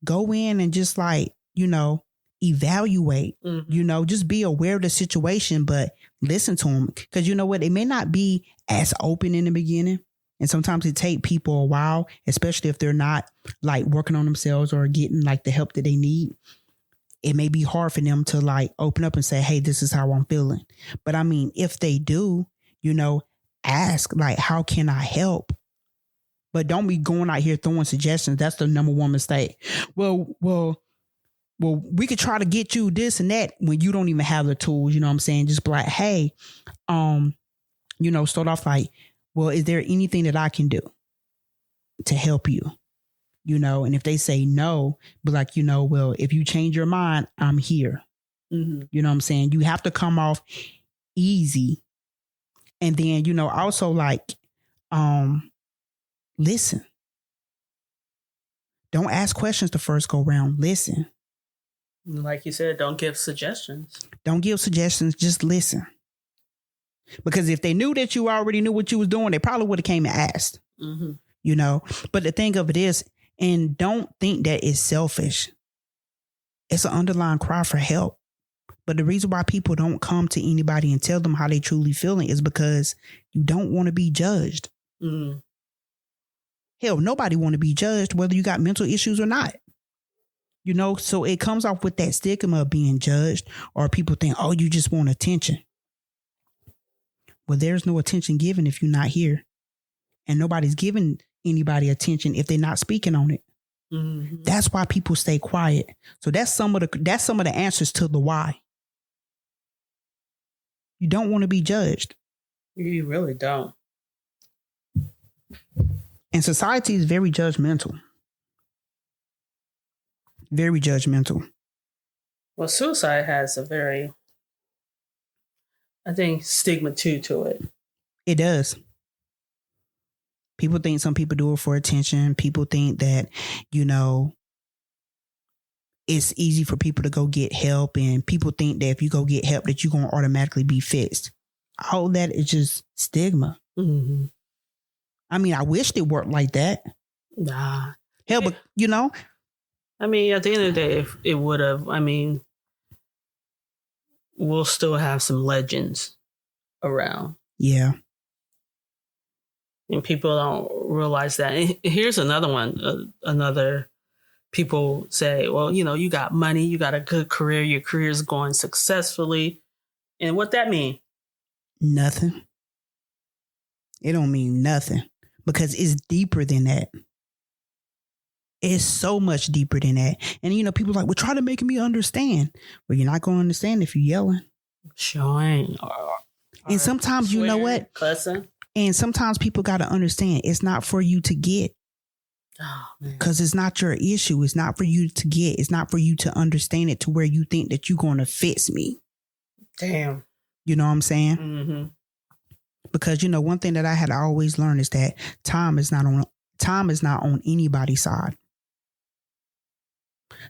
go in and just like, you know, evaluate, you know, just be aware of the situation, but listen to them. Because you know what? It may not be as open in the beginning. And sometimes it take people a while, especially if they're not like working on themselves or getting like the help that they need. It may be hard for them to like open up and say, hey, this is how I'm feeling. But I mean, if they do, you know, ask like, how can I help? But don't be going out here throwing suggestions. That's the number one mistake. Well, we could try to get you this and that when you don't even have the tools. You know what I'm saying? Just be like, hey, you know, start off like, well, is there anything that I can do to help you? you know, and if they say no, be like, you know, well, if you change your mind, I'm here. Mm-hmm. You know what I'm saying? You have to come off easy. And then, you know, also like, listen. Don't ask questions the first go round. Listen. Like you said, don't give suggestions. Don't give suggestions. Just listen. Because if they knew that you already knew what you was doing, they probably would have came and asked. Mm-hmm. You know, but the thing of it is, and don't think that it's selfish. It's an underlying cry for help. But the reason why people don't come to anybody and tell them how they truly feeling is because you don't want to be judged. Mm-hmm. Hell, nobody want to be judged whether you got mental issues or not. You know, so it comes off with that stigma of being judged, or people think, oh, you just want attention. Well, there's no attention given if you're not here. And nobody's giving anybody attention if they're not speaking on it. Mm-hmm. That's why people stay quiet. So that's some of the answers to the why. You don't want to be judged. You really don't. And society is very judgmental. Very judgmental. Well, suicide has a very, I think, stigma too to it. It does. People think some people do it for attention. People think that, you know, it's easy for people to go get help. And people think that if you go get help that you're going to automatically be fixed. All that is just stigma. Mm-hmm. I mean, I wish it worked like that. Nah. Hell, but, you know. I mean, at the end of the day, if it would have, I mean, we'll still have some legends around. Yeah. And people don't realize that. And here's another one. Another people say, well, you know, you got money, you got a good career, your career is going successfully. And what that mean? Nothing. It don't mean nothing because it's deeper than that. It's so much deeper than that. And, you know, people are like, well, try to make me understand. Well, you're not going to understand if you're yelling. Showing. And sometimes, you know what? Cussing. And sometimes people got to understand it's not for you to get. Oh, man. Because it's not your issue. It's not for you to get. It's not for you to understand it to where you think that you're going to fix me. Damn. You know what I'm saying? Mm-hmm. Because, you know, one thing that I had to always learn is that time is not on anybody's side.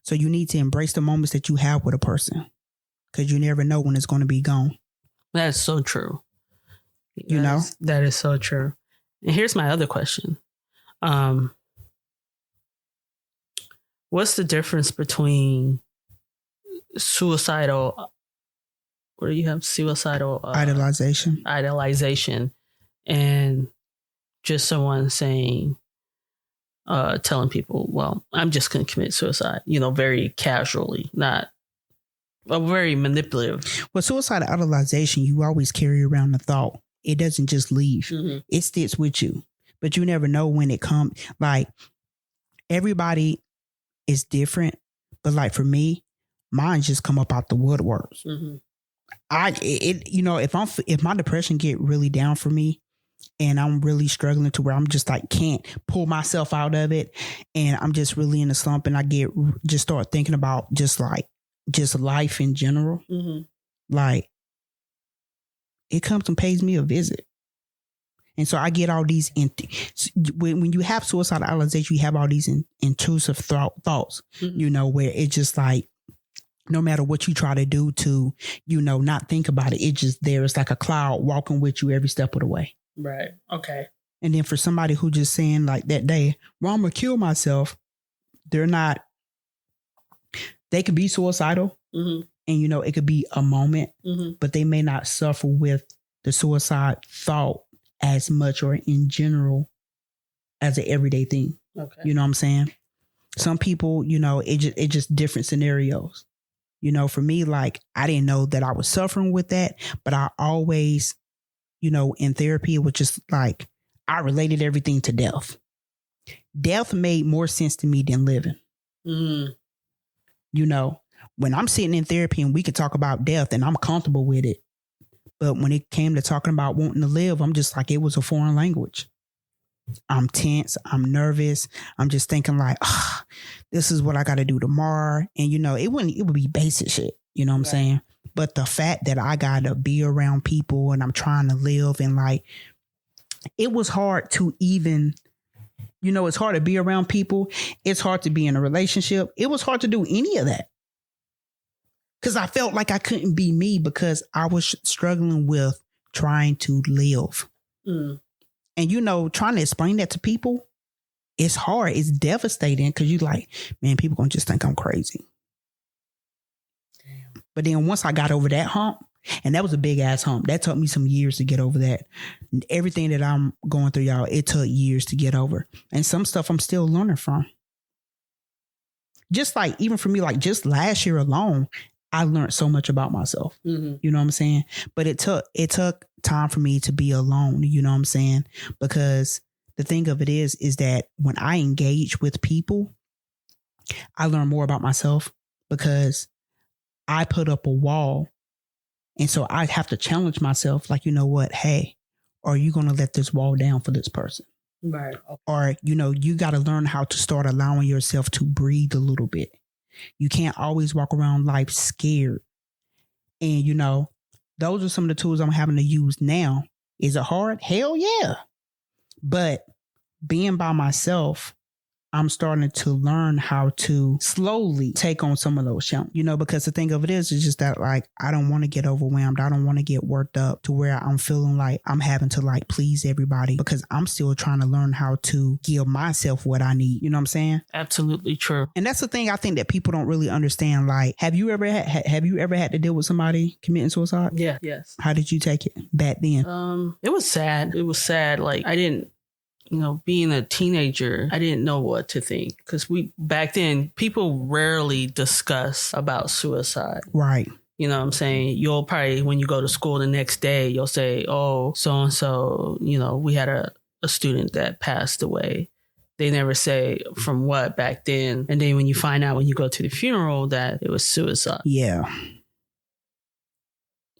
So you need to embrace the moments that you have with a person because you never know when it's going to be gone. That's so true. You know? That is so true. And here's my other question. What's the difference between suicidal, what do you have? Suicidal idolization and just someone saying, telling people, well, I'm just going to commit suicide, you know, very casually, not very manipulative. Well, suicide idolization, you always carry around the thought. It doesn't just leave. Mm-hmm. It sticks with you, but you never know when it comes. Like everybody is different, but like for me, mine just come up out the woodworks. Mm-hmm. You know, if my depression get really down for me, and I'm really struggling to where I'm just like can't pull myself out of it, and I'm just really in a slump, and I just start thinking about just life in general. Mm-hmm. Like it comes and pays me a visit, and so I get all these when you have suicidal idealization, you have all these intrusive thoughts. Mm-hmm. You know, where it's just like no matter what you try to do to, you know, not think about it, it's just there. It's like a cloud walking with you every step of the way. Right. Okay. And then for somebody who just saying like that day, well, I'm going to kill myself. They could be suicidal. Mm-hmm. And, you know, it could be a moment, mm-hmm. but they may not suffer with the suicide thought as much or in general as an everyday thing. Okay. You know what I'm saying? Some people, you know, it just different scenarios. You know, for me, like, I didn't know that I was suffering with that, but I always, you know, in therapy, it was just like, I related everything to death. Death made more sense to me than living. Mm. You know, when I'm sitting in therapy and we could talk about death and I'm comfortable with it. But when it came to talking about wanting to live, I'm just like, it was a foreign language. I'm tense. I'm nervous. I'm just thinking like, this is what I got to do tomorrow. And, it would be basic shit. You know what I'm saying? But the fact that I got to be around people and I'm trying to live and like, it was hard to even, it's hard to be around people. It's hard to be in a relationship. It was hard to do any of that. Because I felt like I couldn't be me because I was struggling with trying to live. And, trying to explain that to people, it's hard. It's devastating because you're like, man, people going to just think I'm crazy. Damn. But then once I got over that hump, and that was a big ass hump, that took me some years to get over that. Everything that I'm going through, y'all, it took years to get over. And some stuff I'm still learning from. Just like, even for me, like just last year alone, I learned so much about myself. You know what I'm saying? But it took time for me to be alone. You know what I'm saying? Because the thing of it is that when I engage with people, I learn more about myself because I put up a wall. And so I have to challenge myself like, you know what? Hey, are you going to let this wall down for this person? Right. Or, you got to learn how to start allowing yourself to breathe a little bit. You can't always walk around life scared. And, those are some of the tools I'm having to use now. Is it hard? Hell yeah. But being by myself, I'm starting to learn how to slowly take on some of those challenges, because the thing of it is just that like, I don't want to get overwhelmed. I don't want to get worked up to where I'm feeling like I'm having to like please everybody because I'm still trying to learn how to give myself what I need. You know what I'm saying? Absolutely true. And that's the thing I think that people don't really understand. Like, have you ever had to deal with somebody committing suicide? Yeah. Yes. How did you take it back then? It was sad. Like I didn't, being a teenager, I didn't know what to think because back then people rarely discuss about suicide. Right. You know what I'm saying? You'll probably, when you go to school the next day, you'll say, oh, so-and-so, we had a student that passed away. They never say from what back then. And then when you find out when you go to the funeral that it was suicide. Yeah.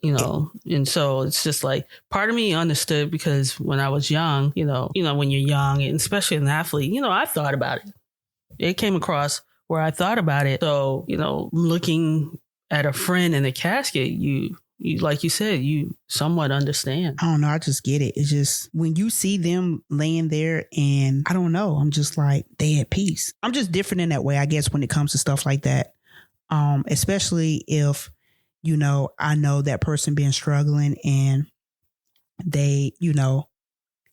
And so it's just like part of me understood because when I was young, when you're young and especially an athlete, I thought about it. It came across where I thought about it. So, looking at a friend in the casket, you like you said, you somewhat understand. I don't know. I just get it. It's just when you see them laying there and I don't know, I'm just like, they at peace. I'm just different in that way, I guess, when it comes to stuff like that. Especially if, I know that person been struggling and they,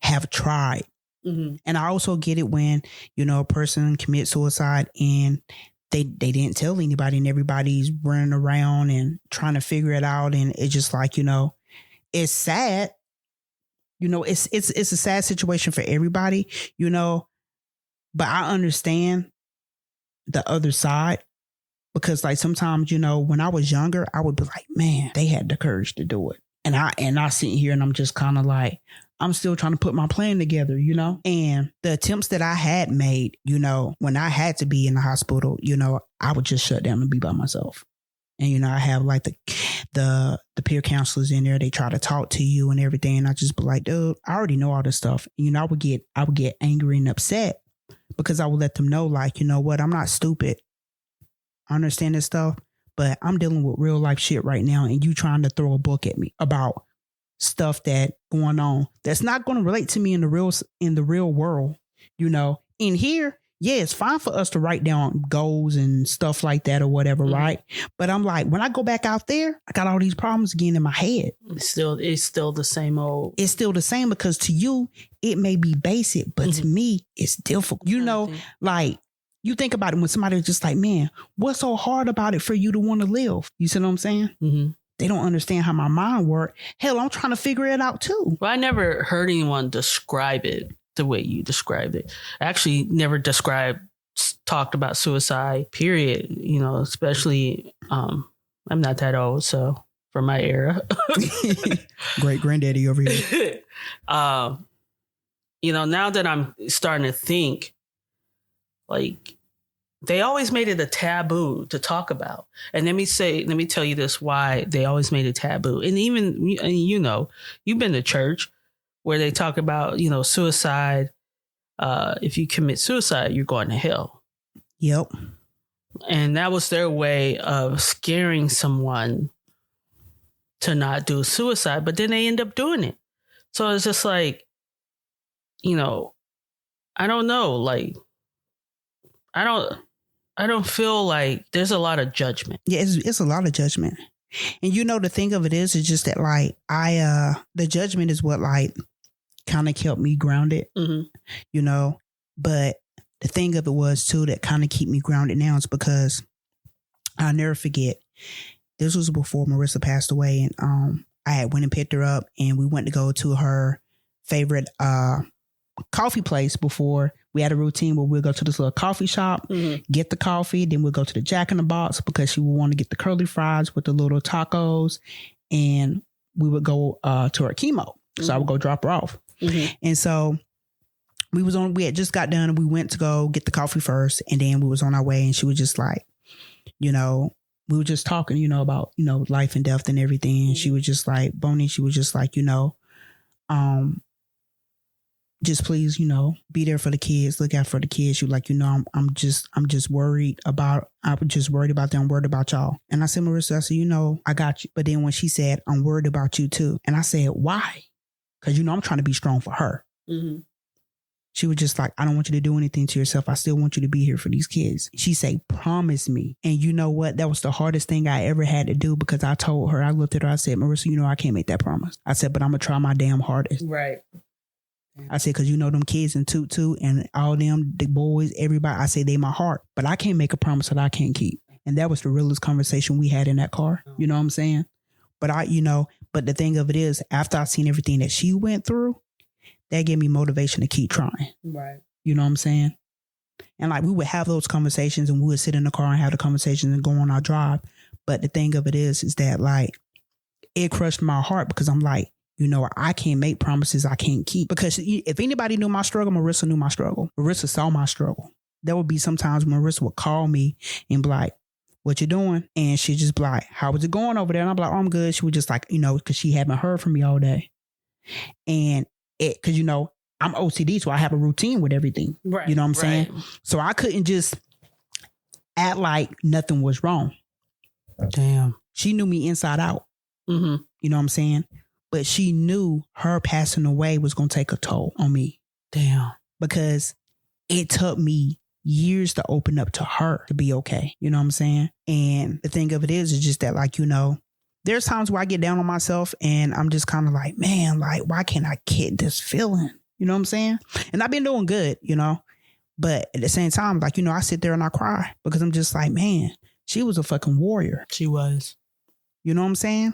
have tried. Mm-hmm. And I also get it when, a person commits suicide and they didn't tell anybody and everybody's running around and trying to figure it out. And it's just like, it's sad. It's a sad situation for everybody, but I understand the other side. Because like sometimes, when I was younger, I would be like, man, they had the courage to do it. And I sit here and I'm just kind of like, I'm still trying to put my plan together, and the attempts that I had made, when I had to be in the hospital, I would just shut down and be by myself. And, I have like the peer counselors in there. They try to talk to you and everything. And I just be like, dude, I already know all this stuff. I would get angry and upset because I would let them know like, you know what? I'm not stupid. I understand this stuff, but I'm dealing with real life shit right now. And you trying to throw a book at me about stuff that going on that's not going to relate to me in the real world. In here, yeah, it's fine for us to write down goals and stuff like that or whatever. Mm-hmm. Right. But I'm like, when I go back out there, I got all these problems again in my head. It's still the same old. It's still the same because to you, it may be basic, but to me, it's difficult. Like, you think about it when somebody's just like, man, what's so hard about it for you to want to live? You see what I'm saying? Mm-hmm. They don't understand how my mind works. Hell, I'm trying to figure it out too. Well, I never heard anyone describe it the way you described it. I actually never talked about suicide, period. Especially, I'm not that old, so for my era. Great granddaddy over here. Now that I'm starting to think, like, they always made it a taboo to talk about. And let me tell you this, why they always made it taboo. And even, you've been to church where they talk about, suicide if you commit suicide, you're going to hell. Yep. And that was their way of scaring someone to not do suicide, but then they end up doing it. So it's just like, you know, I don't know, like, I don't feel like there's a lot of judgment. Yeah, it's a lot of judgment. And you know, the thing of it is just that like the judgment is what like kind of kept me grounded, you know, but the thing of it was too that kind of keep me grounded now is because I'll never forget. This was before Marissa passed away, and I had went and picked her up, and we went to go to her favorite coffee place before. We had a routine where we'll go to this little coffee shop, get the coffee, then we'll go to the Jack in the Box because she would want to get the curly fries with the little tacos, and we would go to her chemo. So I would go drop her off. And so we had just got done and we went to go get the coffee first, and then we was on our way, and she was just like, you know, we were just talking, you know, about, you know, life and death and everything. And she was just like, Bonnie, she was just like, you know, just please, you know, be there for the kids, look out for the kids. She was like, you know, I'm just worried about them, worried about y'all. And I said, Marissa, I said, you know, I got you. But then when she said, I'm worried about you too. And I said, why? Because, you know, I'm trying to be strong for her. She was just like, I don't want you to do anything to yourself. I still want you to be here for these kids. She said, promise me. And you know what? That was the hardest thing I ever had to do, because I told her, I looked at her, I said, Marissa, you know, I can't make that promise. I said, but I'm going to try my damn hardest. Right. I said, because you know, them kids in Tutu and all them, the boys, everybody, I say they my heart, but I can't make a promise that I can't keep. And that was the realest conversation we had in that car. You know what I'm saying? But but the thing of it is, after I seen everything that she went through, that gave me motivation to keep trying. Right. You know what I'm saying? And like, we would have those conversations and we would sit in the car and have the conversations and go on our drive. But the thing of it is that like, it crushed my heart, because I'm like, you know, I can't make promises I can't keep. Because if anybody knew my struggle, Marissa knew my struggle. Marissa saw my struggle. There would be sometimes Marissa would call me and be like, what you doing? And she'd just be like, how was it going over there? And I'm like, oh, I'm good. She was just like, you know, because she hadn't heard from me all day. And because, you know, I'm OCD, so I have a routine with everything. Right. You know what I'm saying? So I couldn't just act like nothing was wrong. Damn. She knew me inside out. You know what I'm saying? But she knew her passing away was going to take a toll on me. Damn. Because it took me years to open up to her to be okay. You know what I'm saying? And the thing of it is just that, like, you know, there's times where I get down on myself and I'm just kind of like, man, like, why can't I get this feeling? You know what I'm saying? And I've been doing good, you know, but at the same time, like, you know, I sit there and I cry because I'm just like, man, she was a fucking warrior. She was. You know what I'm saying?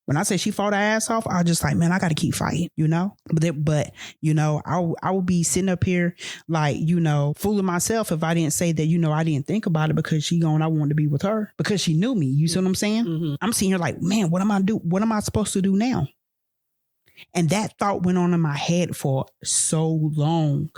When I say she fought her ass off, I was just like, man, I got to keep fighting, you know? But you know, I would be sitting up here like, you know, fooling myself if I didn't say that, you know, I didn't think about it because I wanted to be with her because she knew me. You see what I'm saying? I'm sitting here like, man, what am I do? What am I supposed to do now? And that thought went on in my head for so long.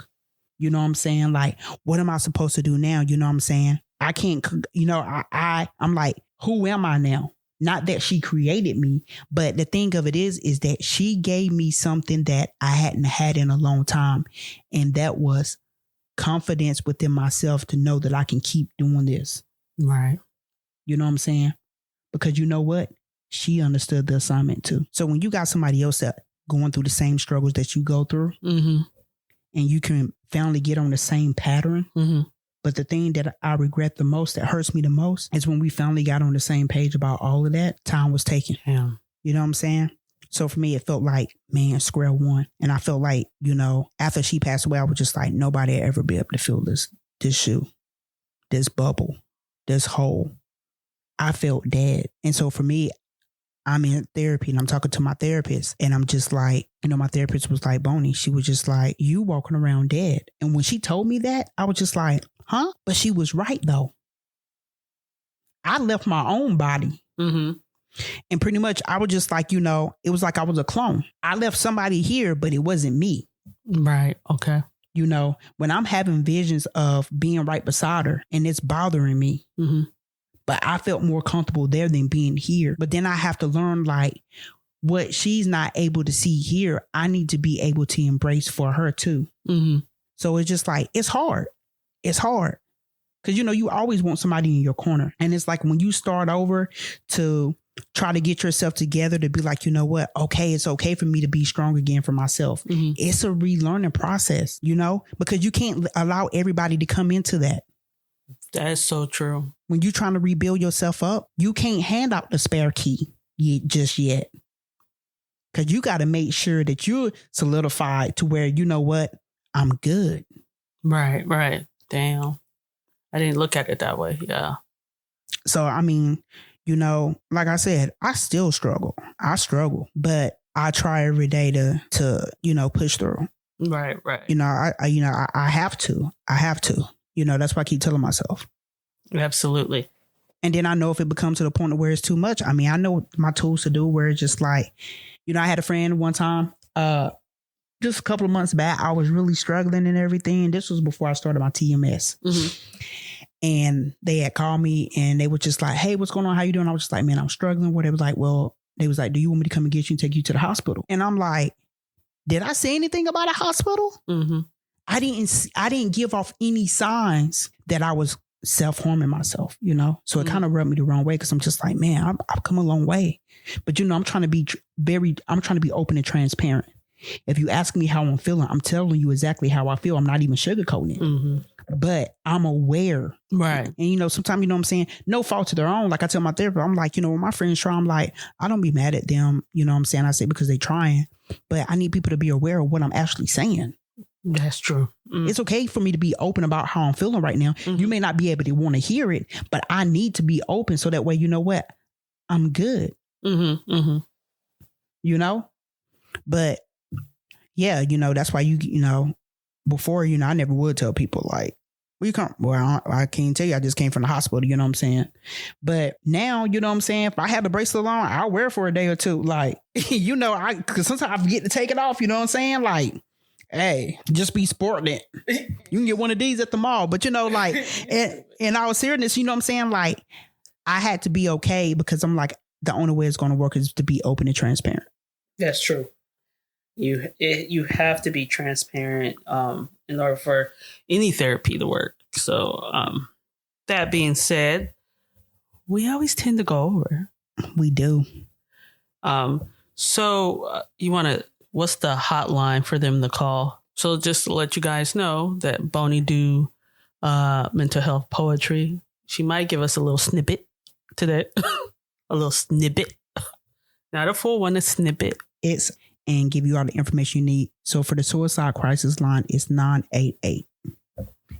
You know what I'm saying? Like, what am I supposed to do now? You know what I'm saying? I can't, you know, I'm like, who am I now? Not that she created me, but the thing of it is that she gave me something that I hadn't had in a long time. And that was confidence within myself to know that I can keep doing this. Right. You know what I'm saying? Because you know what? She understood the assignment too. So when you got somebody else that going through the same struggles that you go through, and you can finally get on the same pattern. But the thing that I regret the most, that hurts me the most, is when we finally got on the same page about all of that, time was taken. Yeah. You know what I'm saying? So for me, it felt like, man, square one. And I felt like, you know, after she passed away, I was just like, nobody will ever be able to fill this shoe, this bubble, this hole. I felt dead. And so for me, I'm in therapy and I'm talking to my therapist and I'm just like, you know, my therapist was like, Bonnie, she was just like, you walking around dead. And when she told me that, I was just like, huh? But she was right though. I left my own body. And pretty much I was just like, you know, it was like I was a clone. I left somebody here, but it wasn't me. Right. Okay. You know, when I'm having visions of being right beside her and it's bothering me. But I felt more comfortable there than being here. But then I have to learn, like, what she's not able to see here, I need to be able to embrace for her too. So it's just like, it's hard. It's hard. Because, you always want somebody in your corner. And it's like when you start over to try to get yourself together to be like, you know what? Okay, it's okay for me to be strong again for myself. Mm-hmm. It's a relearning process, because you can't allow everybody to come into that. That is so true. When you're trying to rebuild yourself up, you can't hand out the spare key just yet. Because you got to make sure that you're solidified to where, you know what? I'm good. Right. Damn. I didn't look at it that way. Yeah. So, I mean, like I said, I still struggle. But I try every day to push through. Right. I have to. That's why I keep telling myself. Absolutely. And then I know if it becomes to the point where it's too much, I mean, I know my tools to do where it's just like, I had a friend one time, just a couple of months back, I was really struggling and everything. This was before I started my TMS. Mm-hmm. And they had called me and they were just like, hey, what's going on? How you doing? I was just like, man, I'm struggling. They was like, do you want me to come and get you and take you to the hospital? And I'm like, did I say anything about a hospital? Mm-hmm. I didn't give off any signs that I was self-harming myself, So it kind of rubbed me the wrong way because I'm just like, man, I've come a long way. But, I'm trying to be open and transparent. If you ask me how I'm feeling, I'm telling you exactly how I feel. I'm not even sugarcoating it. Mm-hmm. But I'm aware. Right. And, sometimes, what I'm saying? No fault to their own. Like I tell my therapist, I'm like, when my friends try, I'm like, I don't be mad at them. What I'm saying? I say because they trying. But I need people to be aware of what I'm actually saying. That's true. Mm. It's okay for me to be open about how I'm feeling right now. Mm-hmm. You may not be able to want to hear it, but I need to be open so that way, you know what? I'm good. Mm-hmm. Mm-hmm. But yeah, that's why before, I never would tell people like, where you come? Well, I can't tell you. I just came from the hospital. You know what I'm saying? But now, you know what I'm saying? If I have the bracelet on, I'll wear it for a day or two. Like, because sometimes I forget to take it off. You know what I'm saying? Like, hey, just be sporting it. You can get one of these at the mall. But, like, in all seriousness, you know what I'm saying? Like, I had to be okay because I'm like, the only way it's going to work is to be open and transparent. That's true. You have to be transparent in order for any therapy to work. So that being said, we always tend to go over. We do. So you want to, what's the hotline for them to call? So just to let you guys know that Bonnie do mental health poetry. She might give us a little snippet today. A little snippet. Not a full one, a snippet. And give you all the information you need. So for the suicide crisis line, it's 988.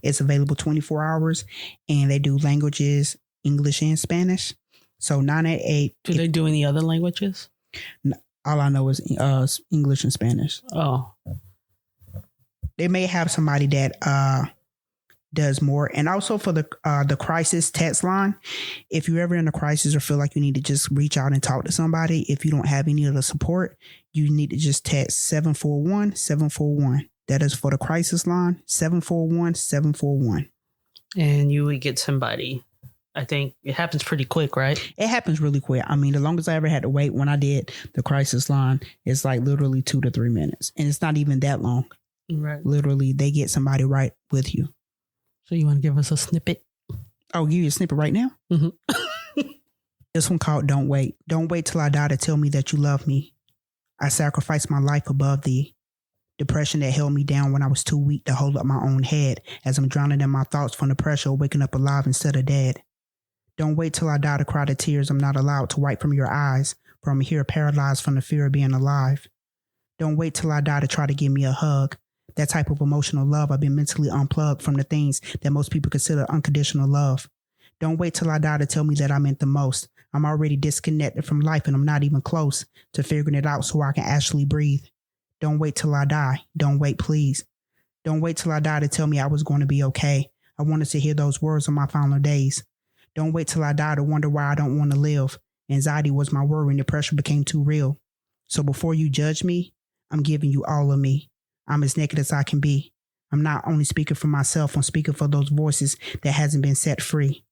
It's available 24 hours and they do languages, English and Spanish. So 988. Do they do any other languages? All I know is English and Spanish. Oh. They may have somebody that does more. And also for the crisis text line, if you're ever in a crisis or feel like you need to just reach out and talk to somebody, if you don't have any of the support, you need to just text 741-741. That is for the crisis line, 741-741. And you would get somebody. I think it happens pretty quick, right? It happens really quick. I mean, the longest I ever had to wait when I did the crisis line, it's like literally 2 to 3 minutes. And it's not even that long. Right. Literally, they get somebody right with you. So you want to give us a snippet? I'll give you a snippet right now. Mm-hmm. This one called Don't Wait. Don't wait till I die to tell me that you love me. I sacrificed my life above thee. Depression that held me down when I was too weak to hold up my own head as I'm drowning in my thoughts from the pressure of waking up alive instead of dead. Don't wait till I die to cry the tears I'm not allowed to wipe from your eyes, for I'm here paralyzed from the fear of being alive. Don't wait till I die to try to give me a hug. That type of emotional love, I've been mentally unplugged from the things that most people consider unconditional love. Don't wait till I die to tell me that I meant the most. I'm already disconnected from life and I'm not even close to figuring it out so I can actually breathe. Don't wait till I die. Don't wait, please. Don't wait till I die to tell me I was going to be okay. I wanted to hear those words on my final days. Don't wait till I die to wonder why I don't want to live. Anxiety was my worry and the pressure became too real. So before you judge me, I'm giving you all of me. I'm as naked as I can be. I'm not only speaking for myself, I'm speaking for those voices that hasn't been set free.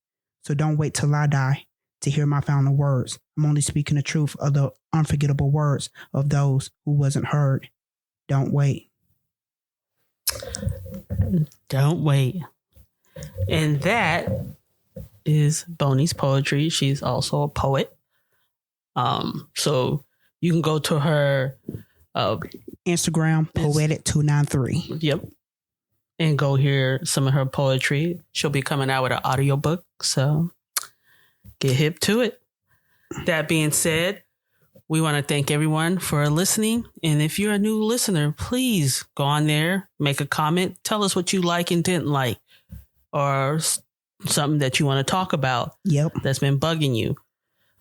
So don't wait till I die to hear my final words. I'm only speaking the truth of the unforgettable words of those who wasn't heard. Don't wait. Don't wait. And that is Boney's poetry. She's also a poet. So you can go to her Instagram, Poetic293. Yep. And go hear some of her poetry. She'll be coming out with an audiobook. So get hip to it. That being said, we want to thank everyone for listening. And if you're a new listener, please go on there, make a comment. Tell us what you like and didn't like, or something that you want to talk about. Yep. That's been bugging you.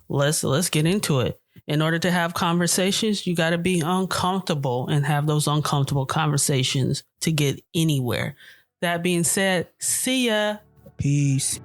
Let's get into it. In order to have conversations, you got to be uncomfortable and have those uncomfortable conversations to get anywhere. That being said, see ya. Peace.